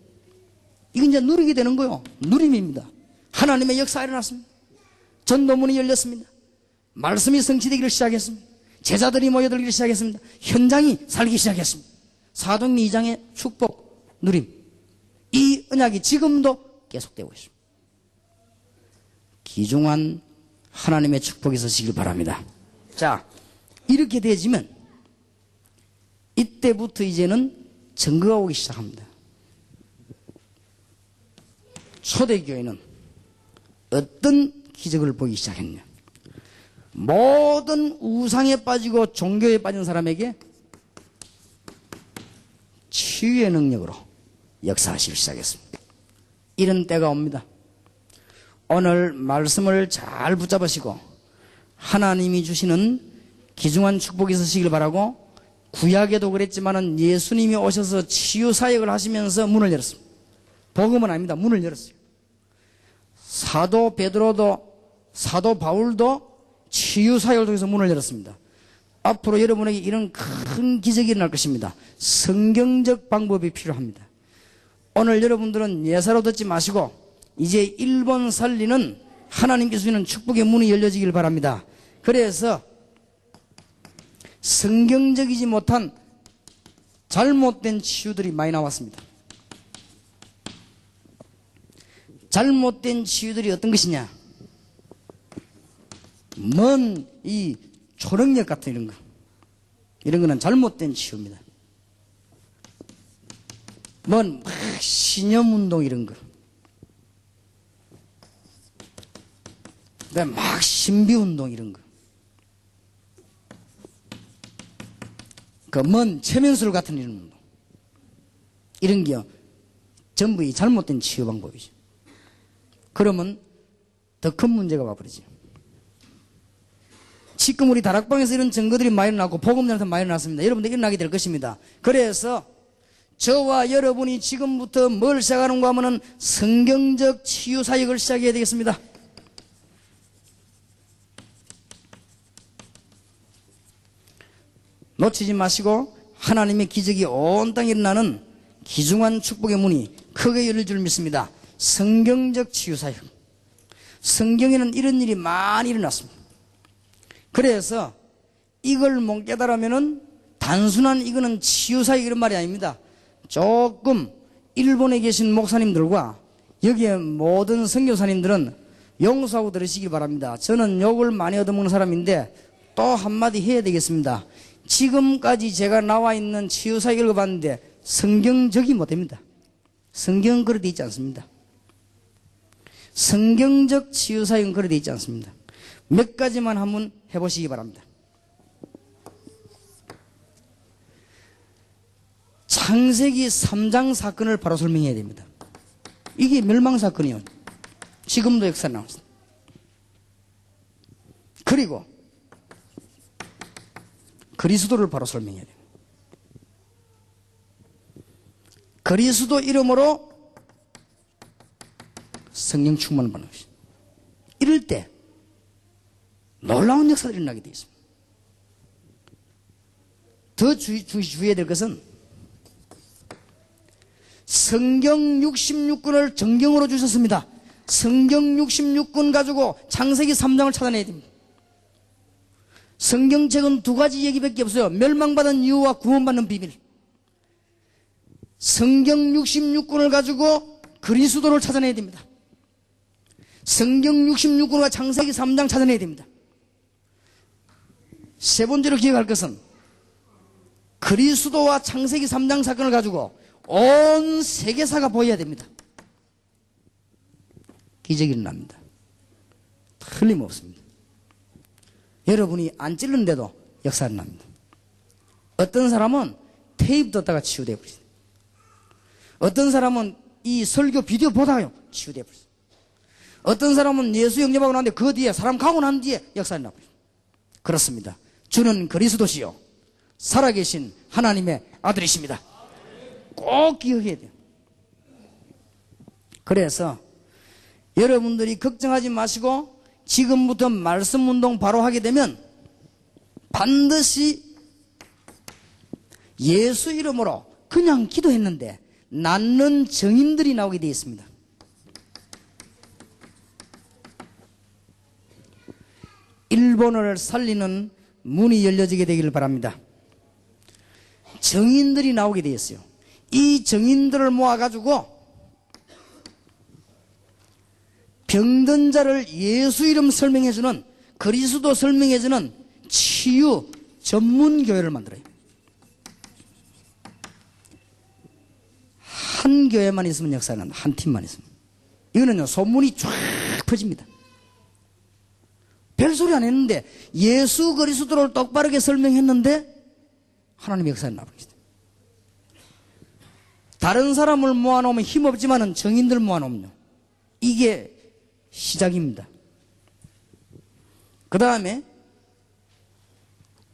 이건 이제 누리게 되는 거요. 누림입니다. 하나님의 역사가 일어났습니다. 전도문이 열렸습니다. 말씀이 성취되기를 시작했습니다. 제자들이 모여들기 시작했습니다. 현장이 살기 시작했습니다. 사도행전 2장의 축복, 누림. 이 언약이 지금도 계속되고 있습니다. 귀중한 하나님의 축복이 있으시길 바랍니다. 자, 이렇게 되어지면 이때부터 이제는 증거가 오기 시작합니다. 초대교회는 어떤 기적을 보기 시작했냐? 모든 우상에 빠지고 종교에 빠진 사람에게 치유의 능력으로 역사하시기 시작했습니다. 이런 때가 옵니다. 오늘 말씀을 잘 붙잡으시고 하나님이 주시는 귀중한 축복이 있으시길 바라고, 구약에도 그랬지만은 예수님이 오셔서 치유 사역을 하시면서 문을 열었습니다. 복음은 아닙니다. 문을 열었어요. 사도 베드로도, 사도 바울도 치유 사역을 통해서 문을 열었습니다. 앞으로 여러분에게 이런 큰 기적이 일어날 것입니다. 성경적 방법이 필요합니다. 오늘 여러분들은 예사로 듣지 마시고 이제 일본 살리는 하나님께 주시는 축복의 문이 열려지길 바랍니다. 그래서 성경적이지 못한 잘못된 치유들이 많이 나왔습니다. 잘못된 치유들이 어떤 것이냐? 먼 이 초능력 같은 이런 거, 이런 거는 잘못된 치유입니다. 먼 신념운동 이런 거, 그다음에 막 신비운동 이런 거, 그 먼 최면술 같은 이런 운동, 이런 게 전부 이 잘못된 치유 방법이죠. 그러면 더 큰 문제가 와버리죠. 지금 우리 다락방에서 이런 증거들이 많이 일어나고 복음전에서 많이 일어났습니다. 여러분들 일어나게 될 것입니다. 그래서 저와 여러분이 지금부터 뭘 시작하는가 하면은 성경적 치유 사역을 시작해야 되겠습니다. 놓치지 마시고 하나님의 기적이 온 땅에 일어나는 귀중한 축복의 문이 크게 열릴 줄 믿습니다. 성경적 치유 사역. 성경에는 이런 일이 많이 일어났습니다. 그래서 이걸 못 깨달으면은 단순한 이거는 치유 사역 이런 말이 아닙니다. 조금 일본에 계신 목사님들과 여기에 모든 선교사님들은 용서하고 들으시길 바랍니다. 저는 욕을 많이 얻어먹는 사람인데 또 한마디 해야 되겠습니다. 지금까지 제가 나와 있는 치유 사역을 읽어봤는데 성경적이 못됩니다. 성경은 그렇게 되어 있지 않습니다. 성경적 치유 사역은 그렇게 되어 있지 않습니다. 몇 가지만 한번 해보시기 바랍니다. 창세기 3장 사건을 바로 설명해야 됩니다. 이게 멸망사건이요. 지금도 역사에 나옵니다. 그리고 그리스도를 바로 설명해야 됩니다. 그리스도 이름으로 성령 충만을 받는 것입니다. 이럴 때 놀라운 역사들이 일어나게 되어 있습니다. 더 주의해야 될 것은 성경 66권을 정경으로 주셨습니다. 성경 66권 가지고 창세기 3장을 찾아내야 됩니다. 성경책은 두 가지 얘기밖에 없어요. 멸망받은 이유와 구원받는 비밀. 성경 66권을 가지고 그리스도를 찾아내야 됩니다. 성경 66권과 창세기 3장 찾아내야 됩니다. 세 번째로 기억할 것은 그리스도와 창세기 3장 사건을 가지고 온 세계사가 보여야 됩니다. 기적이 일어납니다. 틀림없습니다. 여러분이 안 찔른데도 역사가 일어납니다. 어떤 사람은 테이프 듣다가 치유되어 버립니다. 어떤 사람은 이 설교 비디오 보다가요 치유되어 버립니다. 어떤 사람은 예수 영접하고 나는데 그 뒤에 사람 가고 난 뒤에 역사가 일어납니다. 그렇습니다. 주는 그리스도시요 살아계신 하나님의 아들이십니다. 꼭 기억해야 돼요. 그래서 여러분들이 걱정하지 마시고 지금부터 말씀 운동 바로 하게 되면 반드시 예수 이름으로 그냥 기도했는데 낫는 증인들이 나오게 되어 있습니다. 일본을 살리는 문이 열려지게 되기를 바랍니다. 증인들이 나오게 되어 있어요. 이 증인들을 모아가지고 병든 자를 예수 이름 설명해주는, 그리스도 설명해주는 치유 전문 교회를 만들어요. 한 교회만 있으면 역사는, 한 팀만 있으면. 이거는요, 소문이 쫙 퍼집니다. 별소리 안 했는데 예수 그리스도를 똑바르게 설명했는데 하나님의 역사에 나버립니다. 다른 사람을 모아놓으면 힘없지만은 정인들 모아놓으면요, 이게 시작입니다. 그 다음에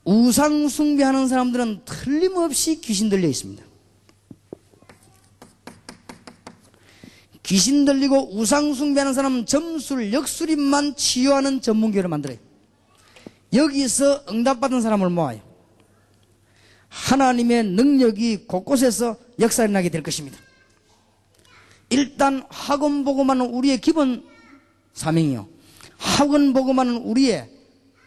우상 숭배하는 사람들은 틀림없이 귀신 들려 있습니다. 귀신 들리고 우상 숭배하는 사람은 점술, 역술인만 치유하는 전문교회를 만들어요. 여기서 응답받은 사람을 모아요. 하나님의 능력이 곳곳에서 역사를 나게 될 것입니다. 일단 학원 보고만은 우리의 기본 사명이요, 학원 보고만은 우리의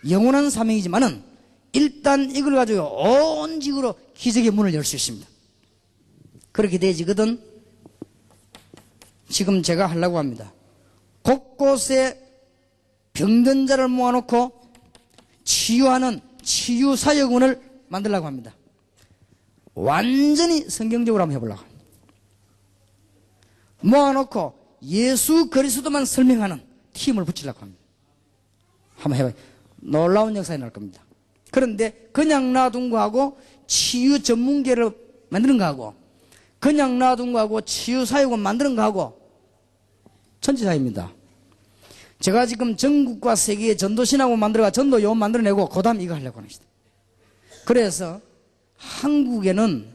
영원한 사명이지만은 일단 이걸 가지고 온 지구로 기적의 문을 열 수 있습니다. 그렇게 되어지거든 지금 제가 하려고 합니다. 곳곳에 병든 자를 모아놓고 치유하는 치유사역원을 만들려고 합니다. 완전히 성경적으로 한번 해보려고 합니다. 모아놓고 예수 그리스도만 설명하는 팀을 붙이려고 합니다. 한번 해봐요. 놀라운 역사가 날 겁니다. 그런데 그냥 놔둔 거하고 치유 전문계를 만드는 거하고 그냥 놔둔 거하고 치유사역원 만드는 거하고 천지차이입니다. 제가 지금 전국과 세계의 전도신하고 만들어가 전도 요원 만들어내고 그 다음 이거 하려고 하는 것이다. 그래서 한국에는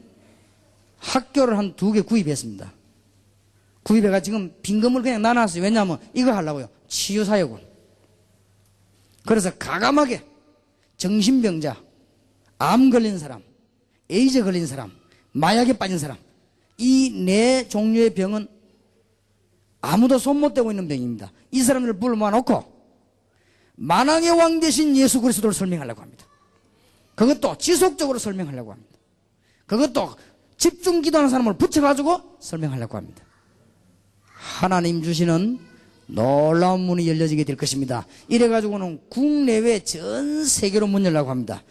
학교를 한 2개 구입했습니다. 구입해가 지금 빈금을 그냥 나눴어요. 왜냐하면 이거 하려고요. 치유사역원. 그래서 가감하게 정신병자, 암 걸린 사람, 에이즈 걸린 사람, 마약에 빠진 사람, 이 4종류의 병은 아무도 손 못 대고 있는 병입니다. 이 사람들을 불러 모아놓고 만왕의 왕 대신 예수 그리스도를 설명하려고 합니다. 그것도 지속적으로 설명하려고 합니다. 그것도 집중 기도하는 사람을 붙여가지고 설명하려고 합니다. 하나님 주시는 놀라운 문이 열려지게 될 것입니다. 이래가지고는 국내외 전 세계로 문 열려고 합니다.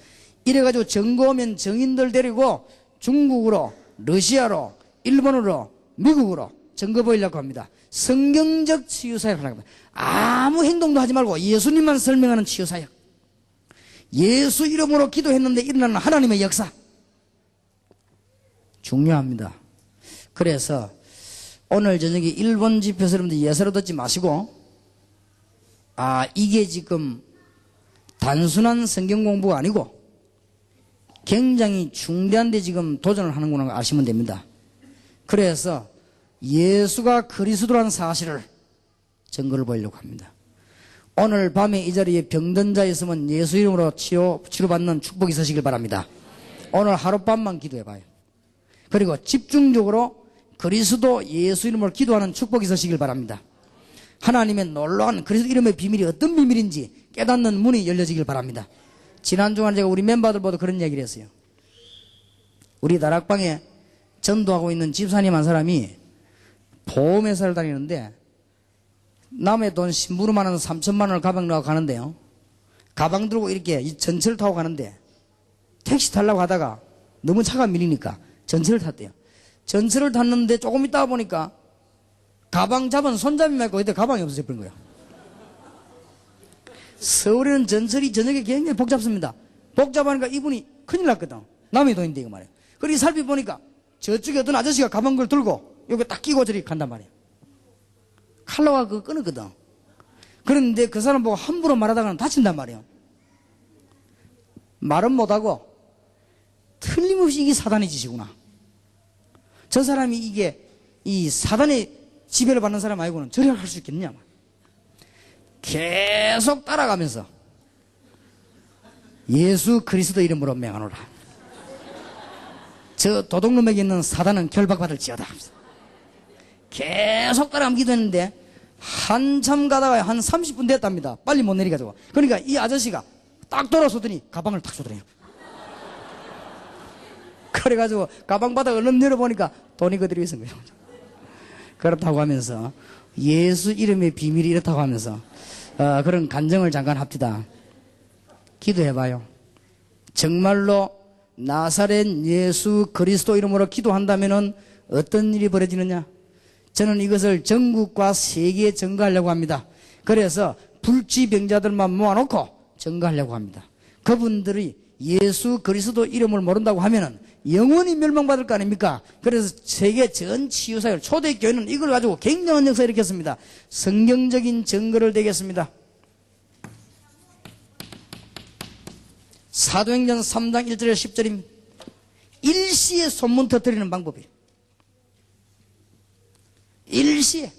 이래가지고 정거 오면 정인들 데리고 중국으로, 러시아로, 일본으로, 미국으로 정거 보이려고 합니다. 성경적 치유사역을 하려고 합니다. 아무 행동도 하지 말고 예수님만 설명하는 치유사역. 예수 이름으로 기도했는데 일어나는 하나님의 역사. 중요합니다. 그래서 오늘 저녁에 일본 집회에서 여러분들 예사로 듣지 마시고, 이게 지금 단순한 성경 공부가 아니고 굉장히 중대한 데 지금 도전을 하는구나 아시면 됩니다. 그래서 예수가 그리스도라는 사실을 증거를 보이려고 합니다. 오늘 밤에 이 자리에 병든 자 있으면 예수 이름으로 치료받는 축복이 있으시길 바랍니다. 오늘 하룻밤만 기도해봐요. 그리고 집중적으로 그리스도 예수 이름으로 기도하는 축복이 있으시길 바랍니다. 하나님의 놀라운 그리스도 이름의 비밀이 어떤 비밀인지 깨닫는 문이 열려지길 바랍니다. 지난 주간 제가 우리 멤버들보다 그런 얘기를 했어요. 우리 다락방에 전도하고 있는 집사님 한 사람이 보험회사를 다니는데 남의 돈 심부름하는 3천만 원을 가방 넣어 가는데요, 가방 들고 이렇게 전철을 타고 가는데 택시 타려고 하다가 너무 차가 밀리니까 전철을 탔대요. 전철을 탔는데 조금 있다가 보니까 가방 잡은 손잡이만 있고 그때 가방이 없어져 버린 거예요. 서울에는 전철이 저녁에 굉장히 복잡습니다. 복잡하니까 이분이 큰일 났거든. 남의 돈인데 이거 말이에요. 그리고 살펴보니까 저쪽에 어떤 아저씨가 가방 그걸 들고 여기 딱 끼고 저리 간단 말이에요. 칼로가 그거 끊었거든. 그런데 그 사람 보고 함부로 말하다가는 다친단 말이에요. 말은 못하고 틀림없이 이게 사단의 짓이구나. 저 사람이 이게 이 사단의 지배를 받는 사람 아니고는 저리 할 수 있겠느냐. 계속 따라가면서 예수 그리스도 이름으로 명하노라. 저 도둑놈에게 있는 사단은 결박받을지어다. 계속 따라가면 기도했는데 한참 가다가 한 30분 됐답니다. 빨리 못 내리가지고. 그러니까 이 아저씨가 딱 돌아서더니 가방을 탁 쏘더래요. 그래가지고 가방 바닥 얼른 열어보니까 돈이 그대로 있은 거예요. 그렇다고 하면서 예수 이름의 비밀이 이렇다고 하면서 그런 간증을 잠깐 합시다. 기도해봐요. 정말로 나사렛 예수 그리스도 이름으로 기도한다면은 어떤 일이 벌어지느냐? 저는 이것을 전국과 세계에 전가하려고 합니다. 그래서 불치병자들만 모아놓고 전가하려고 합니다. 그분들이 예수 그리스도 이름을 모른다고 하면은 영원히 멸망받을 거 아닙니까? 그래서 세계 전 치유사회 초대교회는 이걸 가지고 굉장한 역사를 일으켰습니다. 성경적인 증거를 대겠습니다. 사도행전 3장 1절에 10절입니다. 일시에 소문 터뜨리는 방법이에요. 일시에.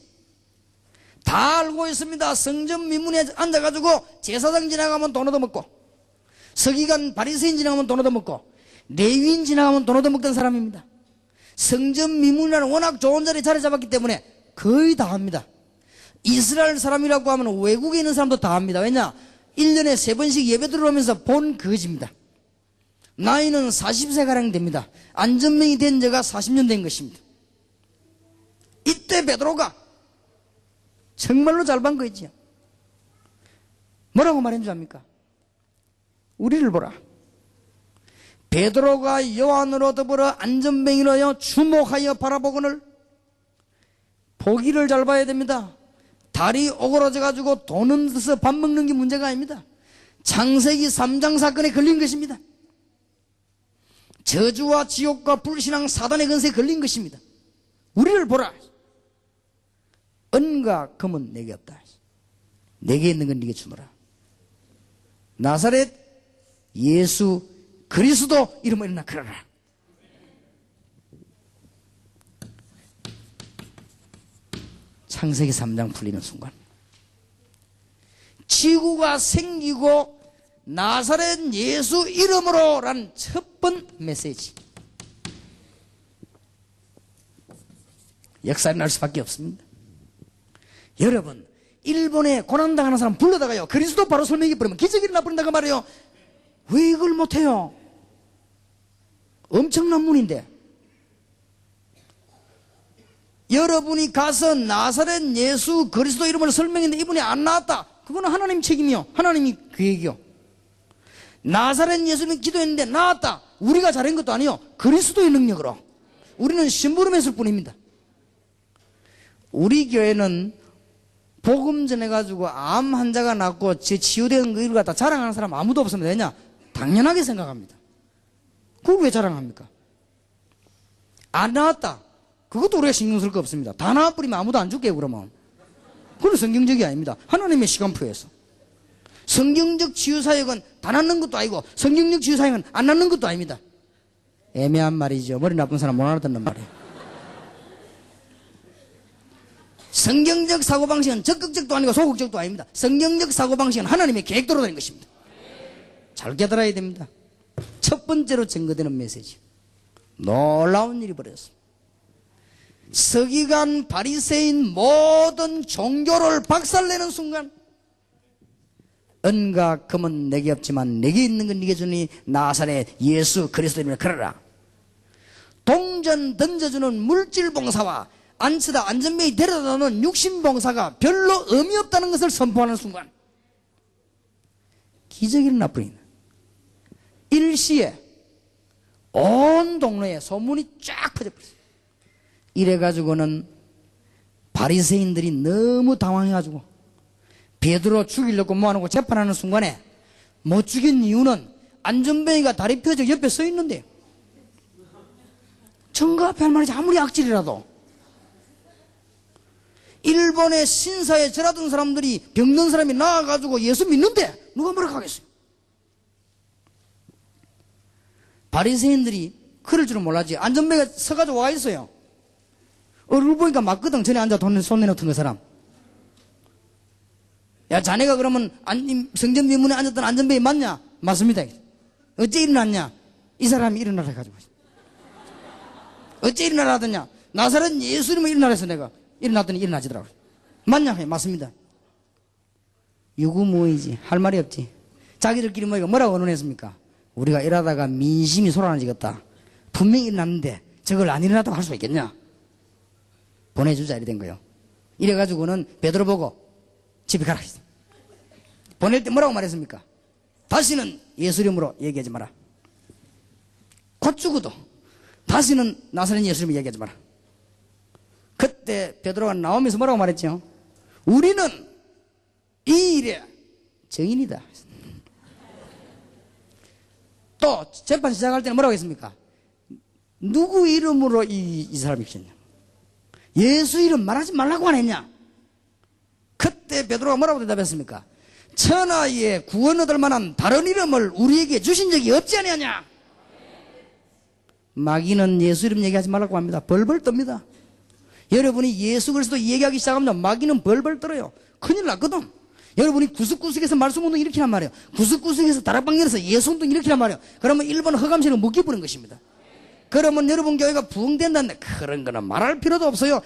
다 알고 있습니다. 성전 미문에 앉아가지고 제사장 지나가면 돈 얻어먹고, 서기관 바리새인 지나가면 돈 얻어먹고, 레위인 지나가면 돈 얻어먹던 사람입니다. 성전 미문이라는 워낙 좋은 자리에 자리 잡았기 때문에 거의 다 합니다. 이스라엘 사람이라고 하면 외국에 있는 사람도 다 합니다. 왜냐? 1년에 3번씩 예배 들어오면서 본 거지입니다. 나이는 40세가량 됩니다. 안전명이 된 지가 40년 된 것입니다. 이때 베드로가 정말로 잘 본 거지요. 뭐라고 말한 줄 압니까? 우리를 보라. 베드로가 요한으로 더불어 안전뱅이로 주목하여 바라보거늘. 보기를 잘 봐야 됩니다. 다리 오그라져 가지고 돈은 들어서 밥 먹는 게 문제가 아닙니다. 창세기 3장 사건에 걸린 것입니다. 저주와 지옥과 불신앙 사단의 근세에 걸린 것입니다. 우리를 보라. 은과 금은 내게 없다. 내게 있는 건 네게 주노라. 나사렛 예수 그리스도 이름으로 일어나 그러라. 창세기 3장 풀리는 순간 지구가 생기고 나사렛 예수 이름으로 라는 첫 번 메시지. 역사에 날 수밖에 없습니다. 여러분, 일본에 고난당하는 사람 불러다가요 그리스도 바로 설명해 버리면 기적이 일어나 버린다고 말이에요. 왜 이걸 못해요? 엄청난 문인데. 여러분이 가서 나사렛 예수 그리스도 이름을 설명했는데 이분이 안 나왔다. 그거는 하나님 책임이요. 하나님이 계획이요. 나사렛 예수님 기도했는데 나왔다. 우리가 잘한 것도 아니요. 그리스도의 능력으로. 우리는 심부름했을 뿐입니다. 우리 교회는 복음 전해가지고 암 환자가 낫고 제 치유된 거 이걸 갖다 자랑하는 사람 아무도 없습니다. 왜냐? 당연하게 생각합니다. 그걸 왜 자랑합니까? 안 나왔다. 그것도 우리가 신경 쓸 거 없습니다. 다 나와버리면 아무도 안 줄게요, 그러면. 그건 성경적이 아닙니다. 하나님의 시간표에서. 성경적 치유사역은 다 낫는 것도 아니고, 성경적 치유사역은 안 낫는 것도 아닙니다. 애매한 말이죠. 머리 나쁜 사람 못 알아듣는 말이에요. 성경적 사고방식은 적극적도 아니고 소극적도 아닙니다. 성경적 사고방식은 하나님의 계획대로 되는 것입니다. 잘 깨달아야 됩니다. 첫 번째로 증거되는 메시지. 놀라운 일이 벌어졌습니다. 서기관, 바리새인 모든 종교를 박살내는 순간 은과 금은 내게 없지만 내게 있는 건 네게 주니 나사렛 예수 그리스도 이름으로 걸어라. 동전 던져주는 물질 봉사와 안치다 안전뱅이 데려다놓는 육신 봉사가 별로 의미 없다는 것을 선포하는 순간 기적이 일어나 버린다. 일시에 온 동네에 소문이 쫙 퍼져버렸어요. 이래가지고는 바리새인들이 너무 당황해가지고 베드로 죽이려고 모아놓고 재판하는 순간에 못 죽인 이유는 안전뱅이가 다리 펴져 옆에 서 있는데 증거 앞에 할 말이지 아무리 악질이라도 일본의 신사에 절하던 사람들이 병든 사람이 나와가지고 예수 믿는데 누가 뭐라고 하겠어요? 바리새인들이 그럴 줄은 몰랐지. 안전뱅이가 서가지고 와 있어요. 얼굴 보니까 맞거든. 전에 앉아 손 내놓던 그 사람. 야, 야, 자네가 그러면 성전 문에 앉았던 안전뱅이 맞냐? 맞습니다. 어째 일어났냐? 이 사람이 일어나라 해가지고. 어째 일어나라 하더냐? 나사렛 예수 이름으로 일어나라 해서 내가 일어났더니 일어나지더라고요. 맞냐? 맞습니다. 유구무이지. 할 말이 없지. 자기들끼리 모이가 뭐라고 언론했습니까? 우리가 일하다가 민심이 솟아나지겠다. 분명히 일어났는데 저걸 안 일어났다고 할 수 있겠냐? 보내주자 이래 된 거예요. 이래가지고는 베드로 보고 집에 가라 했어. 보낼 때 뭐라고 말했습니까? 다시는 예수 이름으로 얘기하지 마라. 곧 죽어도 다시는 나사렛 예수 이름으로 얘기하지 마라. 그때 베드로가 나오면서 뭐라고 말했죠? 우리는 이 일에 증인이다. 또 재판 시작할 때는 뭐라고 했습니까? 누구 이름으로 이 사람이 시켰냐? 예수 이름 말하지 말라고 안 했냐? 그때 베드로가 뭐라고 대답했습니까? 천하에 구원 얻을 만한 다른 이름을 우리에게 주신 적이 없지 않느냐? 마귀는 예수 이름 얘기하지 말라고 합니다. 벌벌 떱니다. 여러분이 예수 그리스도 얘기하기 시작하면 마귀는 벌벌 떨어요. 큰일 났거든. 여러분이 구석구석에서 말씀운동 일으키란 말이에요. 구석구석에서 다락방에서 예수운동 일으키란 말이에요. 그러면 일본 허감시는 묶여버린 것입니다. 그러면 여러분 교회가 부흥된다는데 그런 거는 말할 필요도 없어요.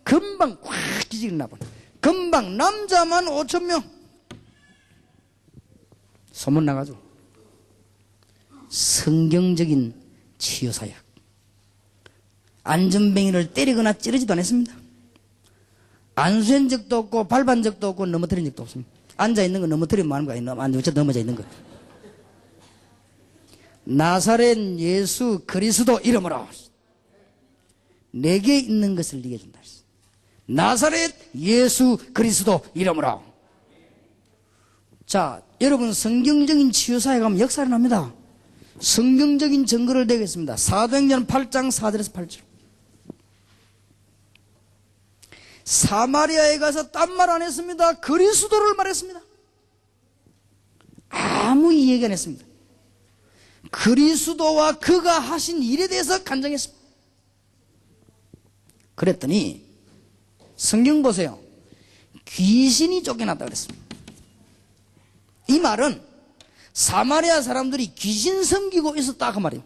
금방 확 기질이 나버려. 금방 남자만 5,000명 소문 나가지고 성경적인 치유사역. 안전뱅이를 때리거나 찌르지도 않았습니다. 안수한 적도 없고 밟은 적도 없고 넘어뜨린 적도 없습니다. 앉아있는 거 넘어뜨리면 많은 거 아니에요. 넘어져 있는 거. 나사렛 예수 그리스도 이름으로 내게 있는 것을 네게 준다. 나사렛 예수 그리스도 이름으로. 자, 여러분 성경적인 치유사에 가면 역사가 납니다. 성경적인 증거를 대겠습니다. 사도행전 8장 4절에서 8절. 사마리아에 가서 딴 말 안 했습니다. 그리스도를 말했습니다. 아무 얘기 안 했습니다. 그리스도와 그가 하신 일에 대해서 간증했습니다. 그랬더니 성경 보세요. 귀신이 쫓겨났다 그랬습니다. 이 말은 사마리아 사람들이 귀신 섬기고 있었다 그 말이에요.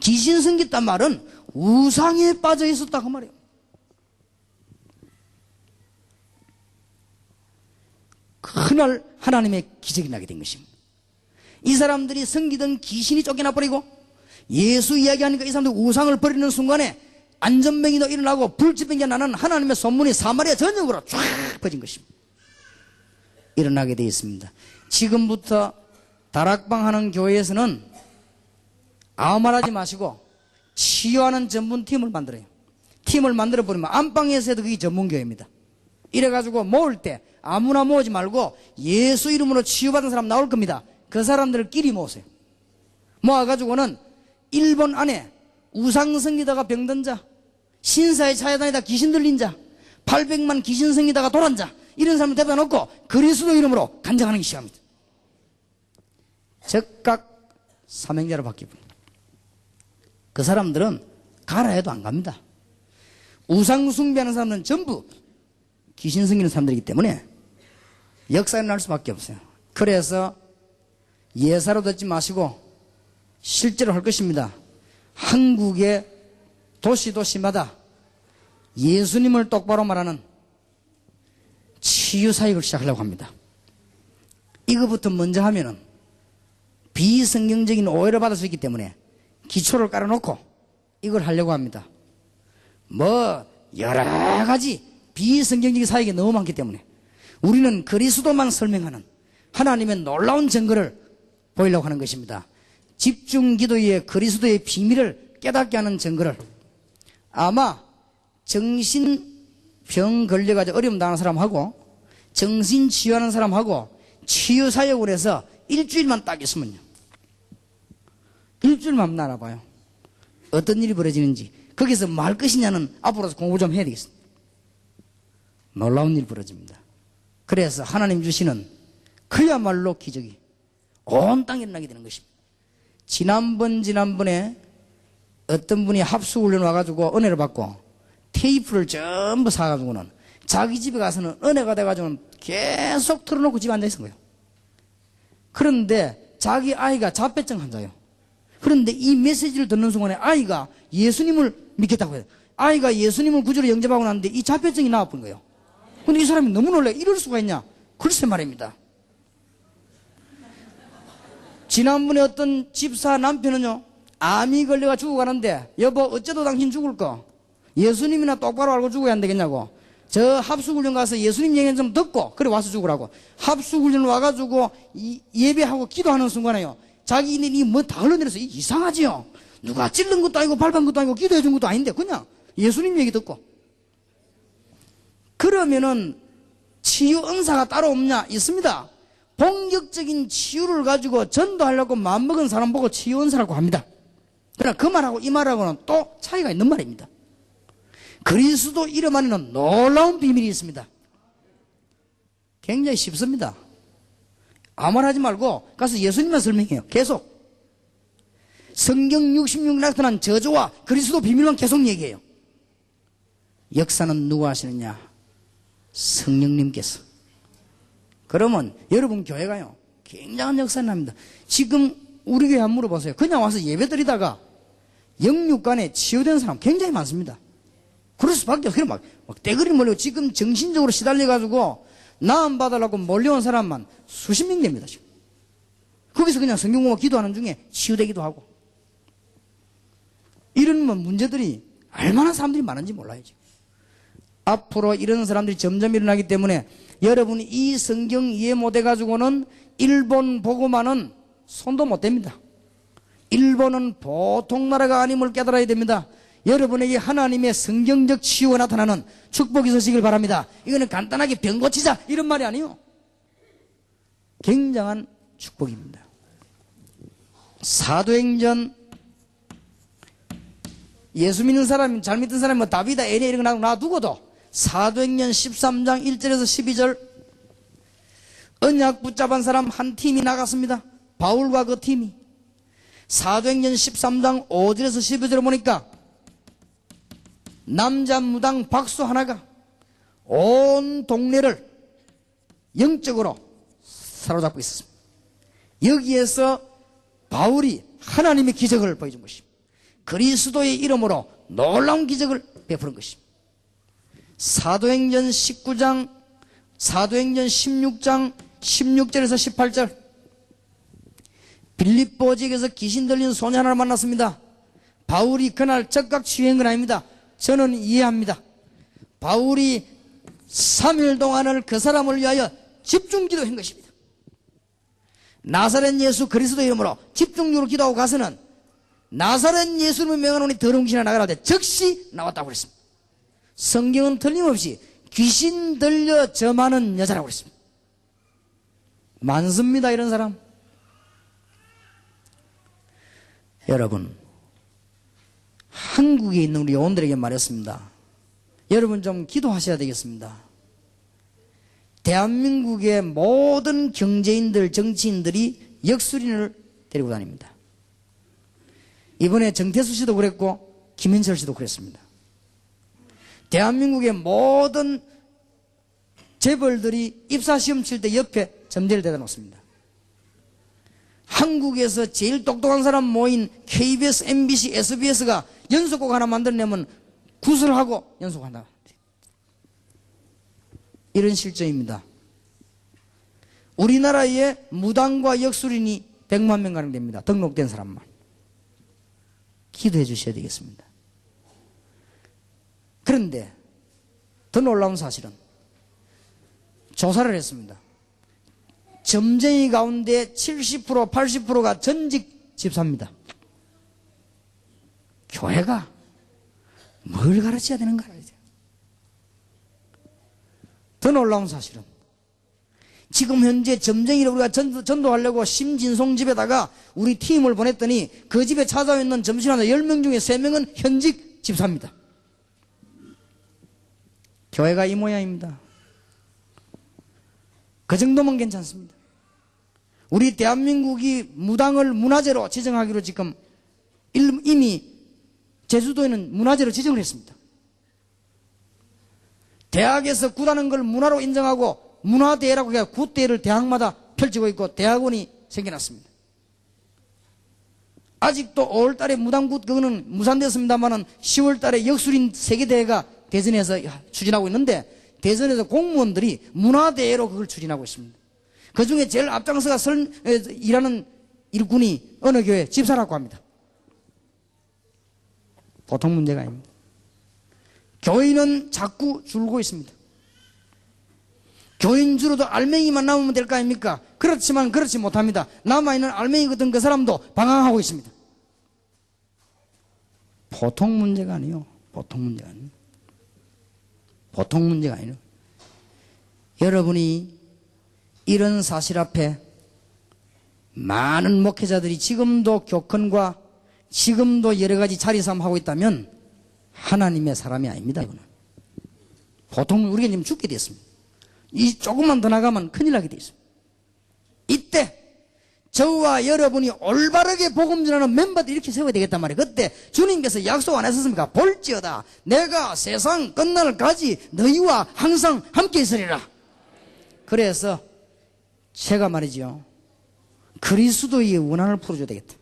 귀신 섬겼단 말은 우상에 빠져 있었다 그 말이에요. 그날 하나님의 기적이 나게 된 것입니다. 이 사람들이 섬기던 귀신이 쫓겨나 버리고 예수 이야기하니까 이 사람들이 우상을 버리는 순간에 안전병이도 일어나고 불치병이 나는 하나님의 선문이 사마리아 전역으로 쫙 퍼진 것입니다. 일어나게 되어 있습니다. 지금부터 다락방 하는 교회에서는 아무 말 하지 마시고 치유하는 전문팀을 만들어요. 팀을 만들어버리면 안방에서 그게 전문교회입니다. 이래가지고 모을 때 아무나 모으지 말고 예수 이름으로 치유받은 사람 나올 겁니다. 그 사람들끼리 모으세요. 모아가지고는 일본 안에 우상 섬기다가 병든 자, 신사에 찾아다니다 귀신 들린 자, 800만 귀신 섬기다가 돌아온 자, 이런 사람을 데려다 놓고 그리스도 이름으로 간증하는 게 시작합니다. 즉각 사명자로 바뀌고 그 사람들은 가라 해도 안 갑니다. 우상 숭배하는 사람들은 전부 귀신 섬기는 사람들이기 때문에 역사에 날 수밖에 없어요. 그래서 예사로 듣지 마시고 실제로 할 것입니다. 한국의 도시마다 예수님을 똑바로 말하는 치유사역을 시작하려고 합니다. 이거부터 먼저 하면은 비성경적인 오해를 받을 수 있기 때문에 기초를 깔아놓고 이걸 하려고 합니다. 뭐 여러 가지 비성경적인 사역이 너무 많기 때문에 우리는 그리스도만 설명하는 하나님의 놀라운 증거를 보이려고 하는 것입니다. 집중 기도의 그리스도의 비밀을 깨닫게 하는 증거를 아마 정신병 걸려가지고 어려움 당하는 사람하고 정신 치유하는 사람하고 치유 사역을 해서 일주일만 딱 있으면요. 일주일만 알아봐요. 어떤 일이 벌어지는지. 거기서 뭐 할 것이냐는 앞으로서 공부 좀 해야 되겠습니다. 놀라운 일이 벌어집니다. 그래서 하나님 주시는 그야말로 기적이 온 땅에 일어나게 되는 것입니다. 지난번에 어떤 분이 합수훈련 와가지고 은혜를 받고 테이프를 전부 사가지고는 자기 집에 가서는 은혜가 돼가지고는 계속 틀어놓고 집에 앉아있은 거예요. 그런데 자기 아이가 자폐증 환자예요. 그런데 이 메시지를 듣는 순간에 아이가 예수님을 믿겠다고 해요. 아이가 예수님을 구주로 영접하고 났는데 이 자폐증이 나와본 거예요. 근데 이 사람이 너무 놀래. 이럴 수가 있냐? 글쎄 말입니다. 지난번에 어떤 집사 남편은요, 암이 걸려가 죽어가는데, 여보 어째도 당신 죽을 거? 예수님이나 똑바로 알고 죽어야 안 되겠냐고. 저 합숙훈련 가서 예수님 얘기 좀 듣고 그래 와서 죽으라고. 합숙훈련 와가지고 예배하고 기도하는 순간에요, 자기는 뭐 다 흘러내려서 이상하지요. 누가 찔른 것도 아니고 밟은 것도 아니고 기도해 준 것도 아닌데 그냥 예수님 얘기 듣고. 그러면은 치유 은사가 따로 없냐? 있습니다. 본격적인 치유를 가지고 전도하려고 마음먹은 사람 보고 치유 은사라고 합니다. 그러나 그 말하고 이 말하고는 또 차이가 있는 말입니다. 그리스도 이름 안에는 놀라운 비밀이 있습니다. 굉장히 쉽습니다. 아무 말 하지 말고 가서 예수님만 설명해요. 계속. 성경 66 나타난 저주와 그리스도 비밀만 계속 얘기해요. 역사는 누가 하시느냐? 성령님께서. 그러면 여러분 교회가요, 굉장한 역사를 합니다. 지금 우리 교회 한번 물어보세요. 그냥 와서 예배 드리다가 영육간에 치유된 사람 굉장히 많습니다. 그럴 수밖에 없어요. 막 떼거리 몰리고 지금 정신적으로 시달려가지고 나음 받으려고 몰려온 사람만 수십 명 됩니다. 지금. 거기서 그냥 성경 공부 기도하는 중에 치유되기도 하고. 이런 문제들이 얼마나 사람들이 많은지 몰라요. 지금. 앞으로 이런 사람들이 점점 일어나기 때문에 여러분이 이 성경 이해 못해가지고는 일본 보고만은 손도 못 댑니다. 일본은 보통 나라가 아님을 깨달아야 됩니다. 여러분에게 하나님의 성경적 치유가 나타나는 축복이 있으시길 바랍니다. 이거는 간단하게 병 고치자 이런 말이 아니에요. 굉장한 축복입니다. 사도행전, 예수 믿는 사람, 잘 믿는 사람, 뭐 다비다, 에리야 이런 거 놔두고도 사도행전 13장 1절에서 12절 언약 붙잡은 사람 한 팀이 나갔습니다. 바울과 그 팀이. 사도행전 13장 5절에서 12절을 보니까 남자 무당 박수 하나가 온 동네를 영적으로 사로잡고 있었습니다. 여기에서 바울이 하나님의 기적을 보여준 것입니다. 그리스도의 이름으로 놀라운 기적을 베푸는 것입니다. 사도행전 19장, 사도행전 16장 16절에서 18절 빌립보 지역에서 귀신 들린 소녀 하나를 만났습니다. 바울이 그날 즉각 치유한 건 아닙니다. 저는 이해합니다. 바울이 3일 동안을 그 사람을 위하여 집중 기도한 것입니다. 나사렛 예수 그리스도 이름으로 집중적으로 기도하고 가서는 나사렛 예수님을 명하노니 더러운 귀신아 나가라 하되 즉시 나왔다고 그랬습니다. 성경은 틀림없이 귀신 들려 점하는 여자라고 그랬습니다. 많습니다, 이런 사람. 여러분, 한국에 있는 우리 요원들에게 말했습니다. 여러분 좀 기도하셔야 되겠습니다. 대한민국의 모든 경제인들, 정치인들이 역술인을 데리고 다닙니다. 이번에 정태수 씨도 그랬고 김현철 씨도 그랬습니다. 대한민국의 모든 재벌들이 입사시험 칠 때 옆에 점대를 대다 놓습니다. 한국에서 제일 똑똑한 사람 모인 KBS, MBC, SBS가 연속곡 하나 만들려면 구슬하고 연속한다. 이런 실정입니다. 우리나라에 무당과 역술인이 100만 명 가량 됩니다. 등록된 사람만. 기도해 주셔야 되겠습니다. 그런데 더 놀라운 사실은 조사를 했습니다. 점쟁이 가운데 70%, 80%가 전직 집사입니다. 교회가 뭘 가르쳐야 되는가 알아야 돼요. 더 놀라운 사실은 지금 현재 점쟁이를 우리가 전도하려고 심진송 집에다가 우리 팀을 보냈더니 그 집에 찾아와 있는 점심하는 10명 중에 3명은 현직 집사입니다. 교회가 이 모양입니다. 그 정도면 괜찮습니다. 우리 대한민국이 무당을 문화재로 지정하기로 지금 이미 제주도에는 문화재로 지정을 했습니다. 대학에서 굿하는 걸 문화로 인정하고 문화대회라고 해서 굿대회를 대학마다 펼치고 있고 대학원이 생겨났습니다. 아직도 5월달에 무당굿 그거는 무산됐습니다만은 10월달에 역술인 세계대회가 대전에서 추진하고 있는데 대전에서 공무원들이 문화대회로 그걸 추진하고 있습니다. 그 중에 제일 앞장서가 일하는 일꾼이 어느 교회 집사라고 합니다. 보통 문제가 아닙니다. 교인은 자꾸 줄고 있습니다. 교인 줄어도 알맹이만 남으면 될 거 아닙니까? 그렇지만 그렇지 못합니다. 남아있는 알맹이 같은 그 사람도 방황하고 있습니다. 보통 문제가 아니에요. 보통 문제가 아니에요. 보통 문제가 아니에요. 여러분이 이런 사실 앞에 많은 목회자들이 지금도 교권과 지금도 여러 가지 자리싸움하고 있다면 하나님의 사람이 아닙니다. 이거는. 보통 우리가 지금 죽게 됐습니다. 이 조금만 더 나가면 큰일 나게 돼 있습니다. 이때 저와 여러분이 올바르게 복음 전하는 멤버들 이렇게 세워야 되겠단 말이에요. 그때 주님께서 약속 안 하셨습니까? 볼지어다 내가 세상 끝날까지 너희와 항상 함께 있으리라. 그래서 제가 말이죠, 그리스도의 원한을 풀어줘야 되겠다.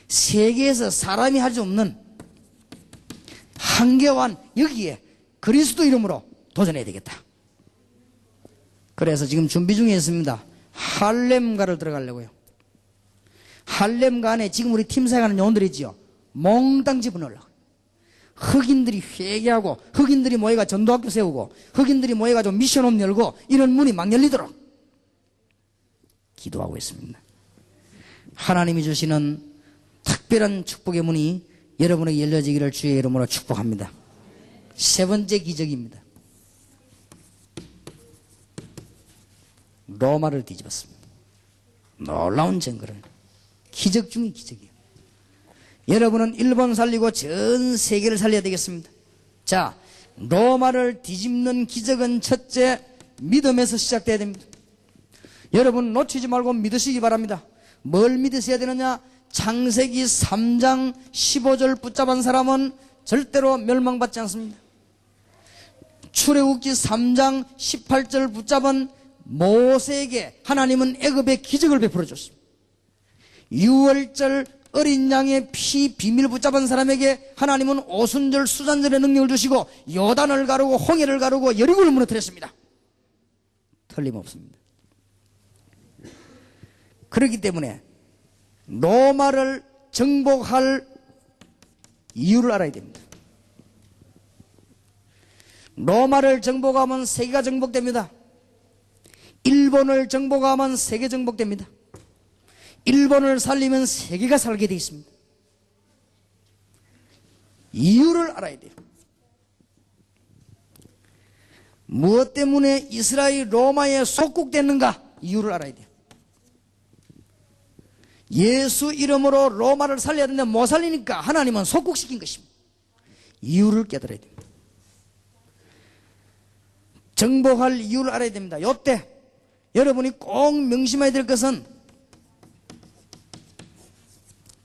세계에서 사람이 할 수 없는 한계완 여기에 그리스도 이름으로 도전해야 되겠다. 그래서 지금 준비 중에 있습니다. 할렘가를 들어가려고요. 할렘가 안에 지금 우리 팀 사역하는 요원들이 있지요. 몽땅 집어넣으려고. 흑인들이 회개하고 흑인들이 모여가 전도학교 세우고 흑인들이 모여가지고 미션홈 열고 이런 문이 막 열리도록 기도하고 있습니다. 하나님이 주시는 특별한 축복의 문이 여러분에게 열려지기를 주의 이름으로 축복합니다. 세 번째 기적입니다. 로마를 뒤집었습니다. 놀라운 증거를. 기적 중의 기적이에요. 여러분은 일본 살리고 전 세계를 살려야 되겠습니다. 자, 로마를 뒤집는 기적은 첫째 믿음에서 시작돼야 됩니다. 여러분 놓치지 말고 믿으시기 바랍니다. 뭘 믿으셔야 되느냐? 창세기 3장 15절 붙잡은 사람은 절대로 멸망받지 않습니다. 출애굽기 3장 18절 붙잡은 모세에게 하나님은 애굽의 기적을 베풀어 줬습니다. 6월절 어린 양의 피 비밀 붙잡은 사람에게 하나님은 오순절 수잔절의 능력을 주시고 요단을 가르고 홍해를 가르고 여리고를 무너뜨렸습니다. 틀림없습니다. 그렇기 때문에 로마를 정복할 이유를 알아야 됩니다. 로마를 정복하면 세계가 정복됩니다. 일본을 정복하면 세계 정복됩니다. 일본을 살리면 세계가 살게 되어 있습니다. 이유를 알아야 돼요. 무엇 때문에 이스라엘이 로마에 속국됐는가? 이유를 알아야 돼요. 예수 이름으로 로마를 살려야 되는데 못 살리니까 하나님은 속국시킨 것입니다. 이유를 깨달아야 됩니다. 정복할 이유를 알아야 됩니다. 요때 여러분이 꼭 명심해야 될 것은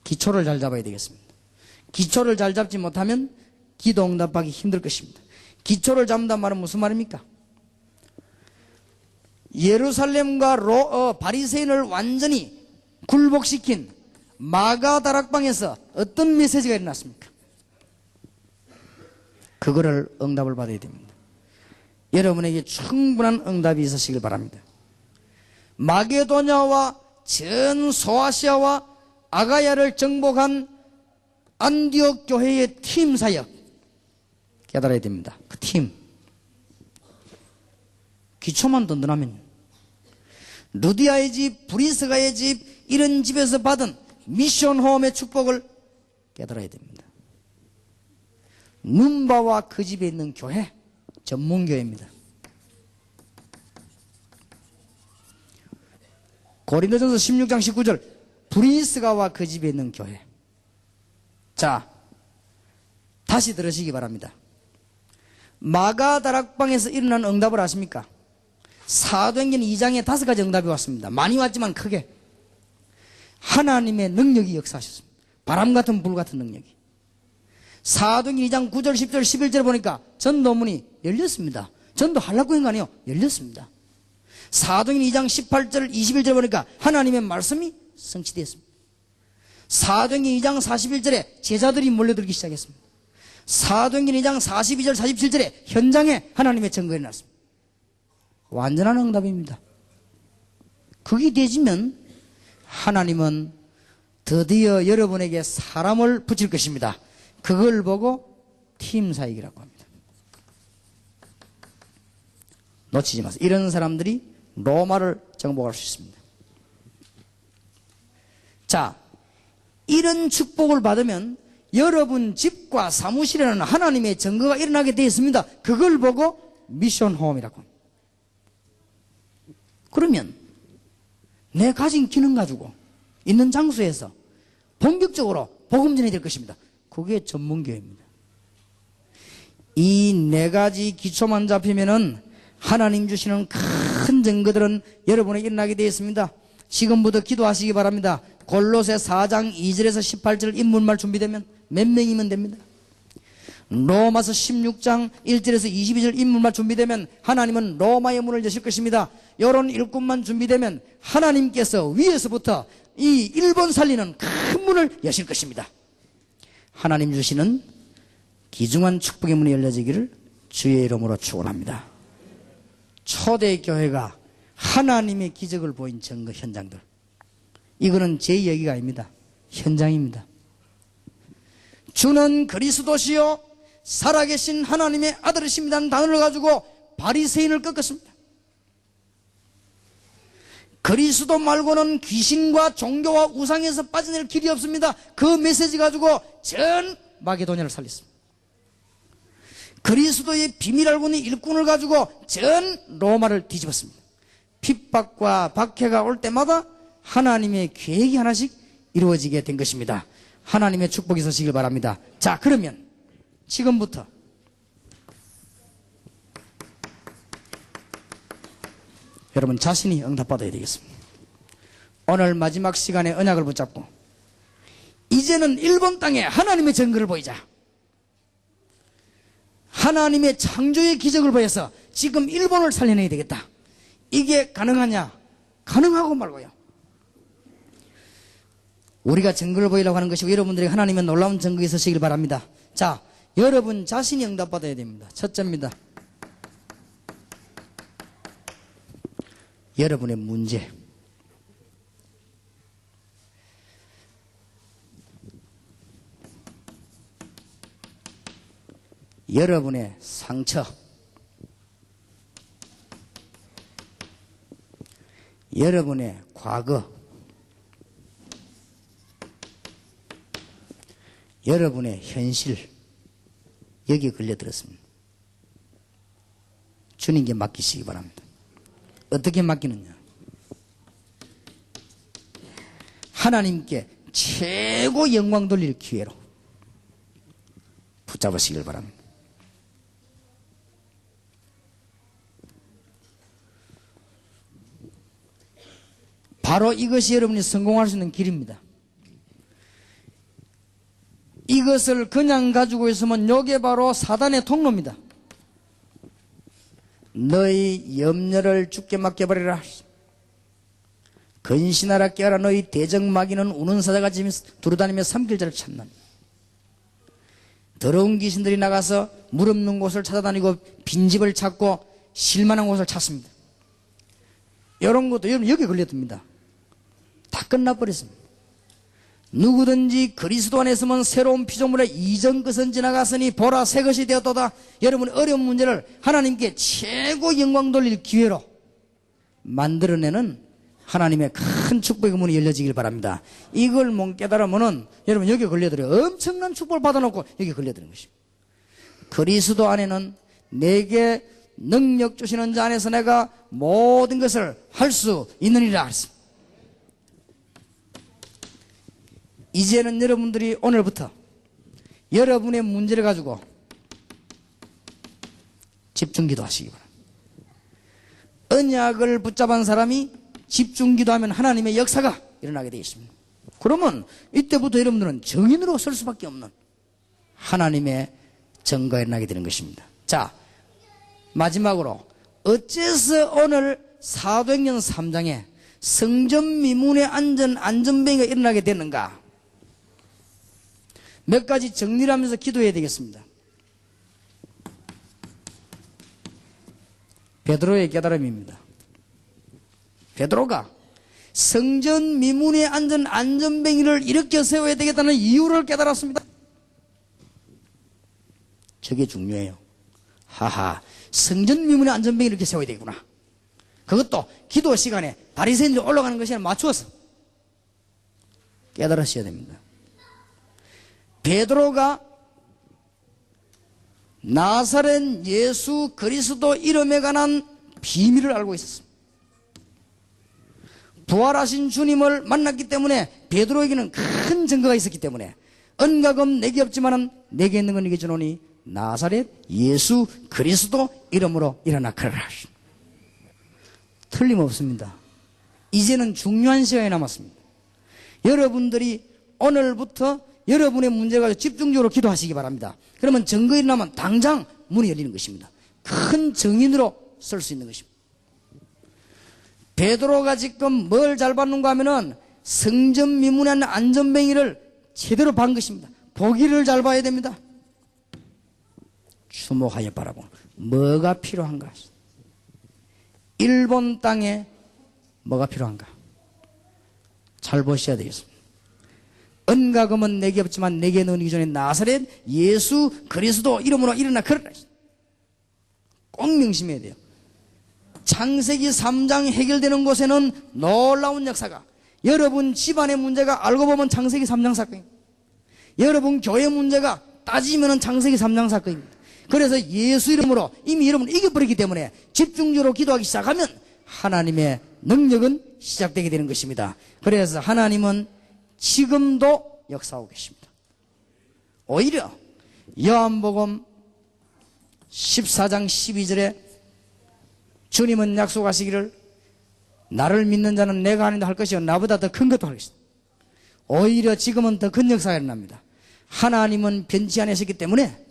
기초를 잘 잡아야 되겠습니다. 기초를 잘 잡지 못하면 기도 응답하기 힘들 것입니다. 기초를 잡는단 말은 무슨 말입니까? 예루살렘과 바리새인을 완전히 굴복시킨 마가다락방에서 어떤 메시지가 일어났습니까? 그거를 응답을 받아야 됩니다. 여러분에게 충분한 응답이 있으시길 바랍니다. 마게도냐와 전 소아시아와 아가야를 정복한 안디옥 교회의 팀 사역 깨달아야 됩니다. 그 팀 기초만 든든하면 루디아의 집, 브리스가의 집 이런 집에서 받은 미션 홈의 축복을 깨달아야 됩니다. 눈바와 그 집에 있는 교회 전문교회입니다. 고린도전서 16장 19절 브리스가와 그 집에 있는 교회. 자, 다시 들으시기 바랍니다. 마가다락방에서 일어난 응답을 아십니까? 사도행전 2장에 5가지 응답이 왔습니다. 많이 왔지만 크게. 하나님의 능력이 역사하셨습니다. 바람 같은 불 같은 능력이. 사도행전 2장 9절 10절 11절 보니까 전도문이 열렸습니다. 전도 하려고 한 거 아니에요. 열렸습니다. 사도행전 2장 18절 21절 보니까 하나님의 말씀이 성취되었습니다. 사도행전 2장 41절에 제자들이 몰려들기 시작했습니다. 사도행전 2장 42절 47절에 현장에 하나님의 증거가 일어났습니다. 완전한 응답입니다. 그게 되지면 하나님은 드디어 여러분에게 사람을 붙일 것입니다. 그걸 보고 팀사역이라고 합니다. 놓치지 마세요. 이런 사람들이 로마를 정복할 수 있습니다. 자, 이런 축복을 받으면 여러분 집과 사무실에는 하나님의 증거가 일어나게 되어 있습니다. 그걸 보고 미션 홈이라고 합니다. 그러면 내 가진 기능 가지고 있는 장소에서 본격적으로 복음 전해야 될 것입니다. 그게 전문교회입니다. 이 네 가지 기초만 잡히면은 하나님 주시는 큰 증거들은 여러분에게 일어나게 되어 있습니다. 지금부터 기도하시기 바랍니다. 골로새 4장 2절에서 18절 인물말 준비되면 몇 명이면 됩니다. 로마서 16장 1절에서 22절 인물말 준비되면 하나님은 로마의 문을 여실 것입니다. 이런 일꾼만 준비되면 하나님께서 위에서부터 이 일본 살리는 큰 문을 여실 것입니다. 하나님 주시는 귀중한 축복의 문이 열려지기를 주의 이름으로 축원합니다. 초대교회가 하나님의 기적을 보인 증거 현장들, 이거는 제 얘기가 아닙니다. 현장입니다. 주는 그리스도시요 살아계신 하나님의 아들이십니다는 단어를 가지고 바리새인을 꺾었습니다. 그리스도 말고는 귀신과 종교와 우상에서 빠져낼 길이 없습니다. 그 메시지 가지고 전 마게도냐를 살렸습니다. 그리스도의 비밀 알고 있는 일꾼을 가지고 전 로마를 뒤집었습니다. 핍박과 박해가 올 때마다 하나님의 계획이 하나씩 이루어지게 된 것입니다. 하나님의 축복이 있으시길 바랍니다. 자, 그러면 지금부터 여러분 자신이 응답받아야 되겠습니다. 오늘 마지막 시간에 언약을 붙잡고 이제는 일본 땅에 하나님의 증거를 보이자. 하나님의 창조의 기적을 보여서 지금 일본을 살려내야 되겠다. 이게 가능하냐? 가능하고 말고요. 우리가 증거를 보이려고 하는 것이고 여러분들이 하나님의 놀라운 증거가 있으시길 바랍니다. 자, 여러분 자신이 응답받아야 됩니다. 첫째입니다. 여러분의 문제. 여러분의 상처. 여러분의 과거. 여러분의 현실. 여기에 걸려들었습니다. 주님께 맡기시기 바랍니다. 어떻게 맡기느냐? 하나님께 최고 영광 돌릴 기회로 붙잡으시길 바랍니다. 바로 이것이 여러분이 성공할 수 있는 길입니다. 이것을 그냥 가지고 있으면 이게 바로 사단의 통로입니다. 너희 염려를 주께 맡겨버리라. 근신하라 깨어라. 너희 대적마귀는 우는 사자같이 두루다니며 삼킬자를 찾는. 더러운 귀신들이 나가서 물 없는 곳을 찾아다니고 빈집을 찾고 실만한 곳을 찾습니다. 이런 것도 여러분 여기 걸려듭니다. 다 끝나버렸습니다. 누구든지 그리스도 안에 있으면 새로운 피조물의 이전 것은 지나갔으니 보라 새 것이 되었도다. 여러분의 어려운 문제를 하나님께 최고 영광 돌릴 기회로 만들어내는 하나님의 큰 축복의 문이 열려지길 바랍니다. 이걸 못 깨달으면은 여러분 여기 걸려들어요. 엄청난 축복을 받아놓고 여기 걸려드는 것입니다. 그리스도 안에는 내게 능력 주시는 자 안에서 내가 모든 것을 할 수 있느니라 했습니다. 이제는 여러분들이 오늘부터 여러분의 문제를 가지고 집중기도 하시기 바랍니다. 언약을 붙잡은 사람이 집중기도하면 하나님의 역사가 일어나게 되어 있습니다. 그러면 이때부터 여러분들은 정인으로 설 수밖에 없는 하나님의 증거가 일어나게 되는 것입니다. 자, 마지막으로 어째서 오늘 사도행전 3장에 성전 미문에 앉은 안전뱅이가 일어나게 됐는가? 몇 가지 정리를 하면서 기도해야 되겠습니다. 베드로의 깨달음입니다. 베드로가 성전 미문에 앉은 안전뱅이를 일으켜 세워야 되겠다는 이유를 깨달았습니다. 저게 중요해요. 하하, 성전 미문에 안전뱅이를 이렇게 세워야 되겠구나. 그것도 기도 시간에 바리새인들 올라가는 것이랑 맞추어서 깨달으셔야 됩니다. 베드로가 나사렛 예수 그리스도 이름에 관한 비밀을 알고 있었습니다. 부활하신 주님을 만났기 때문에 베드로에게는 큰 증거가 있었기 때문에 언각은 내게 없지만은 내게 있는 건 네게 주노니 나사렛 예수 그리스도 이름으로 일어나 걸으라. 틀림없습니다. 이제는 중요한 시간이 남았습니다. 여러분들이 오늘부터 여러분의 문제가 집중적으로 기도하시기 바랍니다. 그러면 증거가 일어나면 당장 문이 열리는 것입니다. 큰 증인으로 쓸 수 있는 것입니다. 베드로가 지금 뭘 잘 받는가 하면은 성전 미문에 있는 안전뱅이를 제대로 본 것입니다. 보기를 잘 봐야 됩니다. 주목하여 바라보는 뭐가 필요한가? 일본 땅에 뭐가 필요한가? 잘 보셔야 되겠습니다. 은가금은 내게 없지만 내게 넣기 전에 나사렛 예수 그리스도 이름으로 일어나 걸으라. 꼭 명심해야 돼요. 창세기 3장 해결되는 곳에는 놀라운 역사가, 여러분 집안의 문제가 알고 보면 창세기 3장 사건입니다. 여러분 교회 문제가 따지면 창세기 3장 사건입니다. 그래서 예수 이름으로 이미 여러분을 이겨버렸기 때문에 집중적으로 기도하기 시작하면 하나님의 능력은 시작되게 되는 것입니다. 그래서 하나님은 지금도 역사하고 계십니다. 오히려 요한복음 14장 12절에 주님은 약속하시기를 나를 믿는 자는 내가 하는 데 할 것이요 나보다 더 큰 것도 할 것이다. 오히려 지금은 더 큰 역사가 일어납니다. 하나님은 변치 않으셨기 때문에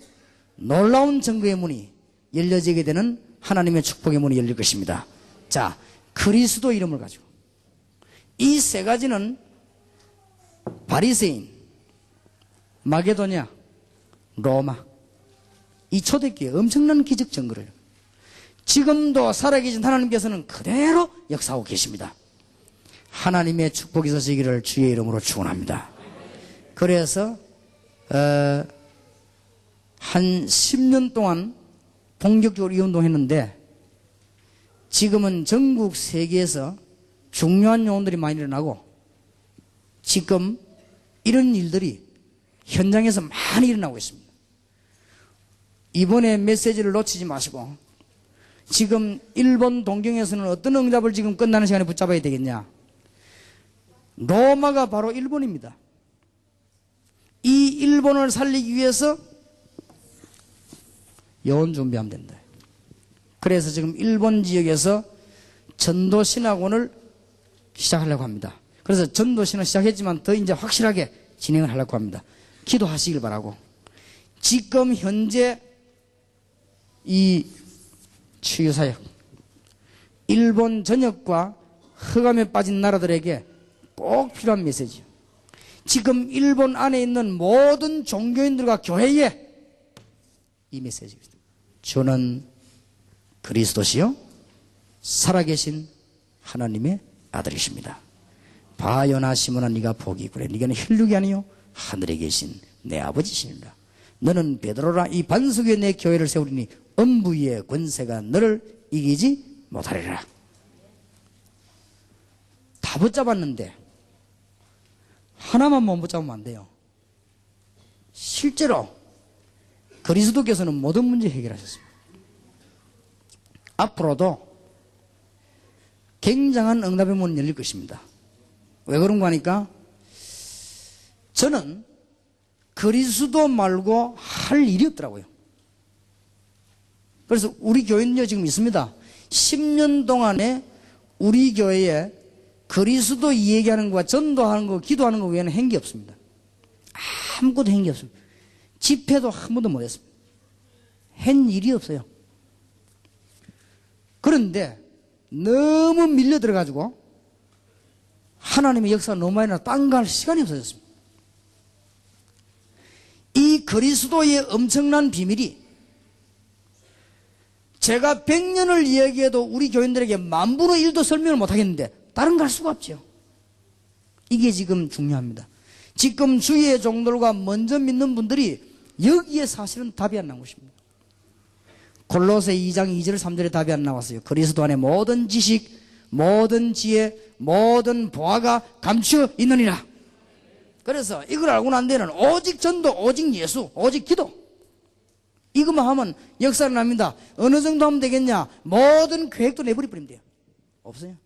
놀라운 증거의 문이 열려지게 되는 하나님의 축복의 문이 열릴 것입니다. 자, 그리스도 이름을 가지고 이 세 가지는 바리새인, 마게도냐, 로마 이 초대교회 엄청난 기적 증거를 지금도 살아계신 하나님께서는 그대로 역사하고 계십니다. 하나님의 축복이 있으시기를 주의 이름으로 축원합니다. 그래서 한 10년 동안 본격적으로 이 운동했는데 지금은 전국 세계에서 중요한 요원들이 많이 일어나고 지금 이런 일들이 현장에서 많이 일어나고 있습니다. 이번에 메시지를 놓치지 마시고 지금 일본 동경에서는 어떤 응답을 지금 끝나는 시간에 붙잡아야 되겠냐? 로마가 바로 일본입니다. 이 일본을 살리기 위해서 요원 준비하면 된다. 그래서 지금 일본 지역에서 전도신학원을 시작하려고 합니다. 그래서 전도신은 시작했지만 더 이제 확실하게 진행을 하려고 합니다. 기도하시길 바라고. 지금 현재 이 치유사역, 일본 전역과 흑암에 빠진 나라들에게 꼭 필요한 메시지요. 지금 일본 안에 있는 모든 종교인들과 교회에 이 메시지입니다. 주는 그리스도시요 살아계신 하나님의 아들이십니다. 바요나 시몬아 네가 복이 그래 네가는 혈육이 아니요 하늘에 계신 내 아버지시니라. 너는 베드로라 이 반석 위에 내 교회를 세우리니 음부 위의 권세가 너를 이기지 못하리라. 다 붙잡았는데 하나만 못 붙잡으면 안 돼요. 실제로 그리스도께서는 모든 문제 해결하셨습니다. 앞으로도 굉장한 응답의 문이 열릴 것입니다. 왜 그런가 하니까 저는 그리스도 말고 할 일이 없더라고요. 그래서 우리 교회는요 지금 있습니다. 10년 동안에 우리 교회에 그리스도 이야기하는 것과 전도하는 거, 기도하는 거 외에는 한 게 없습니다. 아무것도 한 게 없습니다. 집회도 한 번도 못 했습니다. 한 일이 없어요. 그런데 너무 밀려 들어가지고 하나님의 역사가 너무 많이 나 딴 거 할 시간이 없어졌습니다. 이 그리스도의 엄청난 비밀이 제가 100년을 이야기해도 우리 교인들에게 10,000분의 1도 설명을 못하겠는데 다른 거 할 수가 없죠. 이게 지금 중요합니다. 지금 주위의 종들과 먼저 믿는 분들이 여기에 사실은 답이 안 나온 것입니다. 골로새 2장 2절 3절에 답이 안 나왔어요. 그리스도 안에 모든 지식, 모든 지혜, 모든 보화가 감추어 있느니라. 그래서 이걸 알고 난 데는 오직 전도, 오직 예수, 오직 기도, 이것만 하면 역사는 납니다. 어느 정도 하면 되겠냐? 모든 계획도 내버려버리면 돼요. 없어요.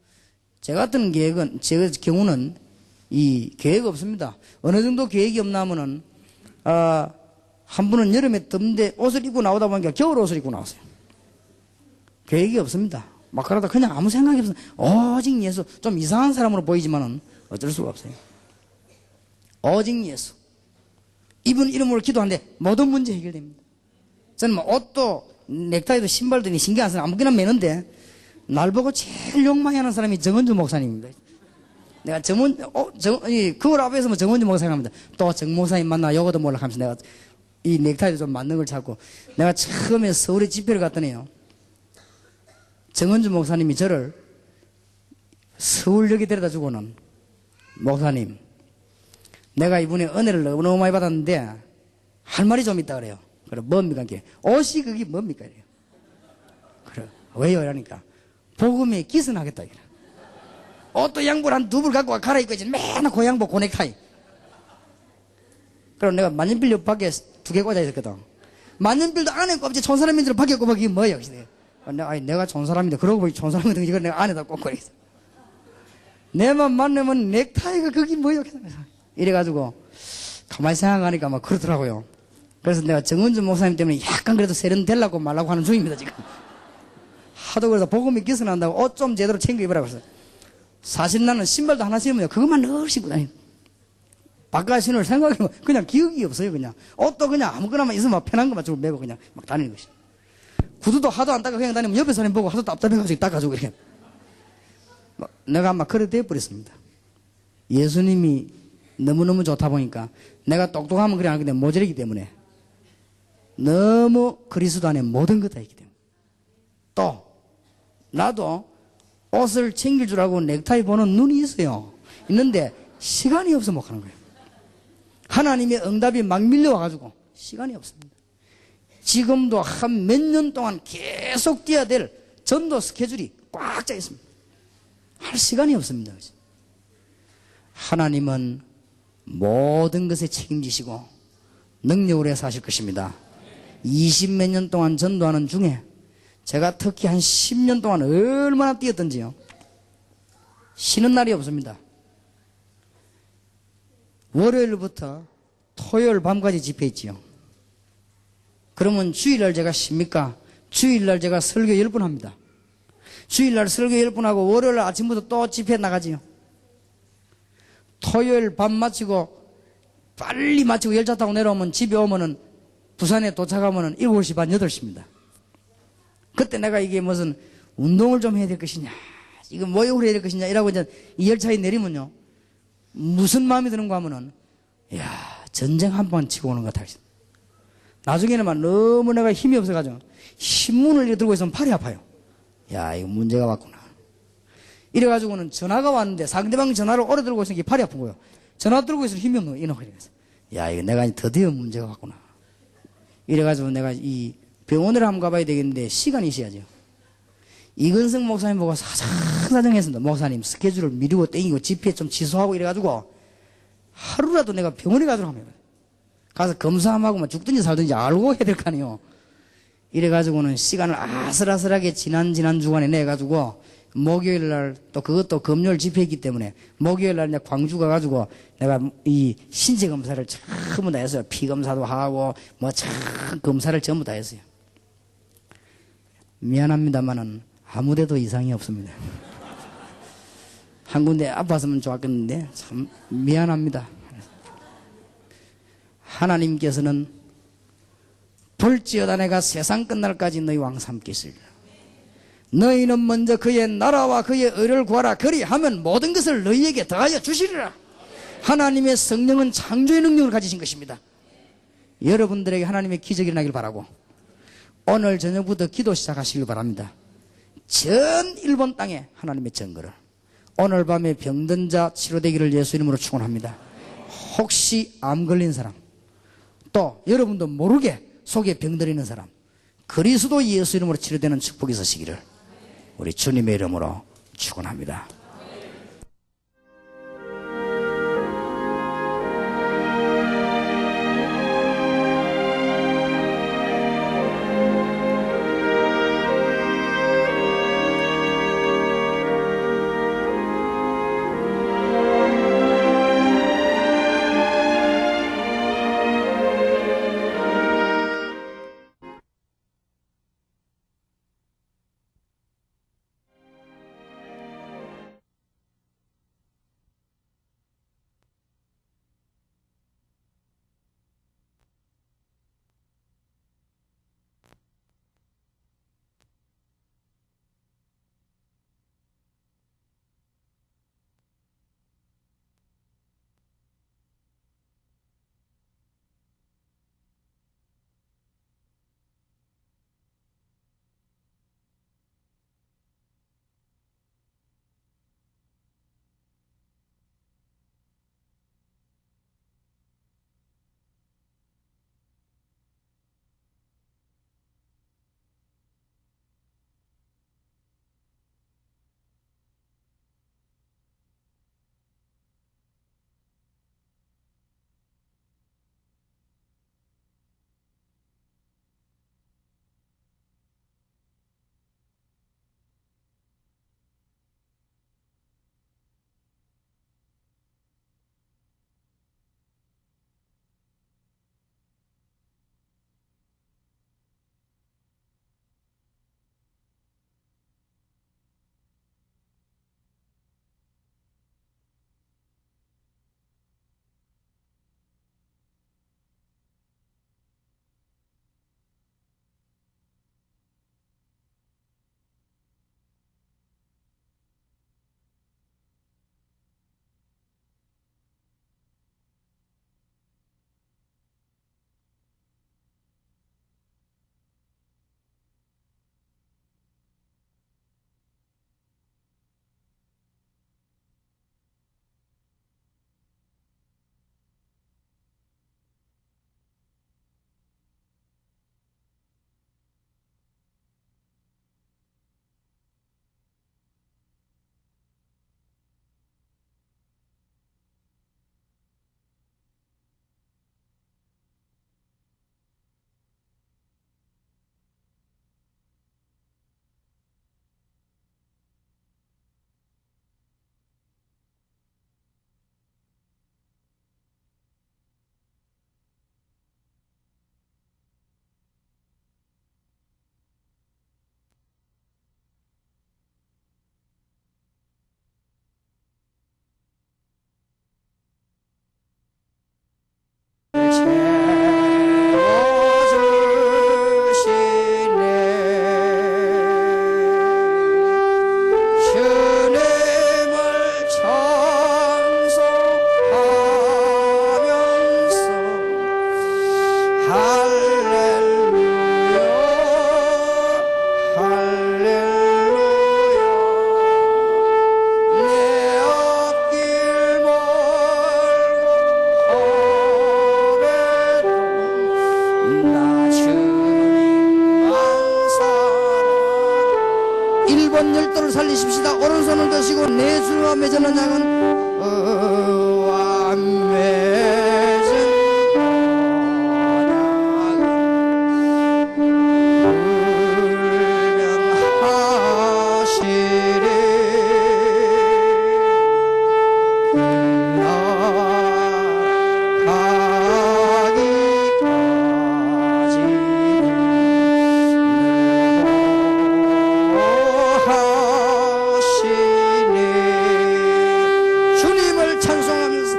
제 같은 계획은, 제 경우는 이 계획 없습니다. 어느 정도 계획이 없나 하면은, 한 분은 여름에 덥는데 옷을 입고 나오다 보니까 겨울 옷을 입고 나왔어요. 계획이 없습니다. 막 그러다 그냥 아무 생각이 없어요. 오직 예수. 좀 이상한 사람으로 보이지만은 어쩔 수가 없어요. 오직 예수. 이분 이름으로 기도하는데 모든 문제 해결됩니다. 저는 뭐 옷도 넥타이도 신발도 신경 안 써요. 아무거나 매는데 날 보고 제일 욕 많이 하는 사람이 정은주 목사님입니다. 내가 그걸 앞에서 뭐 정은주 목사님 합니다. 또 정 목사님 만나 요거도 몰라 하면서 내가 이 넥타이도 좀 맞는 걸 찾고, 내가 처음에 서울에 집회를 갔더니요, 정은주 목사님이 저를 서울역에 데려다 주고는, 목사님, 내가 이분의 은혜를 너무 많이 받았는데 할 말이 좀 있다 그래요. 그래, 뭡니까? 옷이 그게 뭡니까? 이래요. 그래, 왜요? 이러니까 복음에 기선하겠다. 이래. 옷도 양복 한 2벌 갖고 와 갈아입고 있지. 맨날 고양복 고넥타이. 그럼 내가 만년필 옆 밖에 2개 꽂아 있었거든. 만년필도 안에 꼽지 촌사람인들 밖에 꼽아. 이게 뭐야? 내가 촌사람인데, 그러고 보니 촌사람인데 이걸 내가 안에다 꽂고 있어. 내만 만나면 넥타이가 그게 뭐야? 이래가지고 가만히 생각하니까 막 그러더라고요. 그래서 내가 정은주 목사님 때문에 약간 그래도 세련되려고 말라고 하는 중입니다, 지금. 하도 그래서 복음이 기선한다고 옷 좀 제대로 챙겨 입으라고 했어요. 사실 나는 신발도 하나 신으면 그것만 늘 신고 다니는. 바깥 신을 생각해보면 그냥 기억이 없어요, 그냥. 옷도 그냥 아무거나만 있으면 편한 것만 주고 메고 그냥 막 다니는 것이. 구두도 하도 안 닦아 그냥 다니면 옆에 사람 보고 하도 답답해가지고 닦아주고 이렇게. 내가 아마 그래 돼버렸습니다. 예수님이 너무너무 좋다 보니까 내가 똑똑하면 그래 안 하기 때문에 모자라기 때문에 너무 그리스도 안에 모든 것 다 있기 때문에. 또 나도 옷을 챙길 줄 알고 넥타이 보는 눈이 있어요. 있는데 시간이 없어 못 하는 거예요. 하나님의 응답이 막 밀려와가지고 시간이 없습니다. 지금도 한 몇 년 동안 계속 뛰어야 될 전도 스케줄이 꽉 짜 있습니다. 할 시간이 없습니다. 하나님은 모든 것에 책임지시고 능력으로 해서 하실 것입니다. 20몇 년 동안 전도하는 중에 제가 특히 한 10년 동안 얼마나 뛰었던지요. 쉬는 날이 없습니다. 월요일부터 토요일 밤까지 집회했지요. 그러면 주일날 제가 쉽니까? 주일날 제가 설교 10분 합니다. 주일날 설교 10분 하고 월요일 아침부터 또 집회 나가지요. 토요일 밤 마치고 빨리 마치고 열차 타고 내려오면 집에 오면은 부산에 도착하면은 7시 반 8시입니다. 그때 내가 이게 무슨 운동을 좀 해야 될 것이냐, 이거 모욕을 해야 될 것이냐 이라고 이제 이 열차에 내리면요, 무슨 마음이 드는가 하면은, 야, 전쟁 한 번 치고 오는 것 같아. 나중에는 막 너무 내가 힘이 없어가지고 신문을 이렇게 들고 있으면 팔이 아파요. 야, 이거 문제가 왔구나. 이래가지고는 전화가 왔는데 상대방 전화를 오래 들고 있으니까 팔이 아픈 거예요. 전화 들고 있으면 힘이 없는 거예요. 이놈. 야, 이거 내가 드디어 문제가 왔구나. 이래가지고 내가 이 병원을 한번 가봐야 되겠는데 시간이 있어야죠. 이근성 목사님 보고 사정했습니다. 목사님 스케줄을 미루고 땡기고 집회 좀 취소하고 이래가지고 하루라도 내가 병원에 가도록 합니다. 가서 검사하고 뭐 죽든지 살든지 알고 해야 될 거 아니에요. 이래가지고는 시간을 아슬아슬하게 지난 주간에 내가지고 목요일날 또 그것도 금요일 집회했기 때문에 목요일날 이제 광주 가가지고 내가 이 신체 검사를 전부 다 했어요. 피 검사도 하고 뭐 참 검사를 전부 다 했어요. 미안합니다만은 아무데도 이상이 없습니다. 한 군데 아팠으면 좋았겠는데 참 미안합니다. 너희는 먼저 그의 나라와 그의 의를 구하라. 그리하면 모든 것을 너희에게 더하여 주시리라. 하나님의 성령은 창조의 능력을 가지신 것입니다. 여러분들에게 하나님의 기적이 일어나길 바라고 오늘 저녁부터 기도 시작하시길 바랍니다. 전 일본 땅에 하나님의 증거를 오늘 밤에 병든 자 치료되기를 예수 이름으로 축원합니다. 혹시 암 걸린 사람, 또 여러분도 모르게 속에 병들어 있는 사람, 그리스도 예수 이름으로 치료되는 축복이 있으시기를 우리 주님의 이름으로 축원합니다. 열도를 살리십시다. 오른손을 드시고 내 주와 맺어놓은 양은 의와 맺은 불명하시리. 주님을 찬송하면서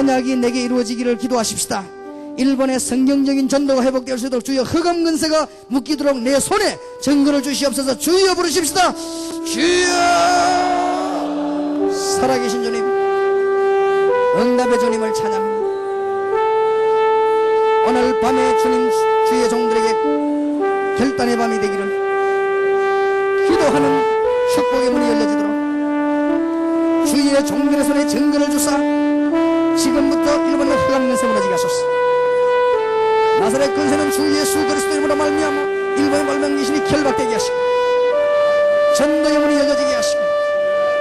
언약이 내게 이루어지기를 기도하십시다. 일본의 성경적인 전도가 회복될 수 있도록 주여 흑암 근세가 묶이도록 내 손에 증거를 주시옵소서. 주여 부르십시다. 주여. 살아계신 주님, 응답의 주님을 찬양합니다. 오늘 밤에 주님 주의 종들에게 결단의 밤이 되기를, 기도하는 축복의 문이 열려지도록 주의 종들의 손에 증거를 주사 지금부터 일본의 흑암 근세 무너지게 하소서. 나사렛 근세는 주 예수 그리스도 이름으로 말미암아 일본의 말명 귀신이 결박되게 하시고 전도의 문이 열려지게 하시고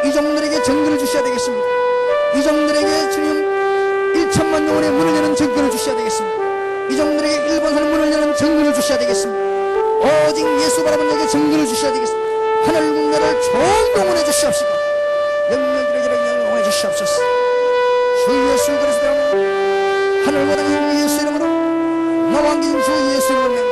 이 종들에게 증거를 주셔야 되겠습니다. 이 종들에게 주님 1천만 영혼의 문을 여는 증거를 주셔야 되겠습니다. 이 종들에게 일본 산 문을 여는 증거를 주셔야 되겠습니다. 오직 예수 바라보는 자에게 증거를 주셔야 되겠습니다. 하늘 국내를 총동원해 주시옵시고 영명기를 영원해 주시옵소서. 주 예수 그리스도 이름으로, 하늘보다 주 예수 이름으로, 나왕 계신 주 예수 이름으로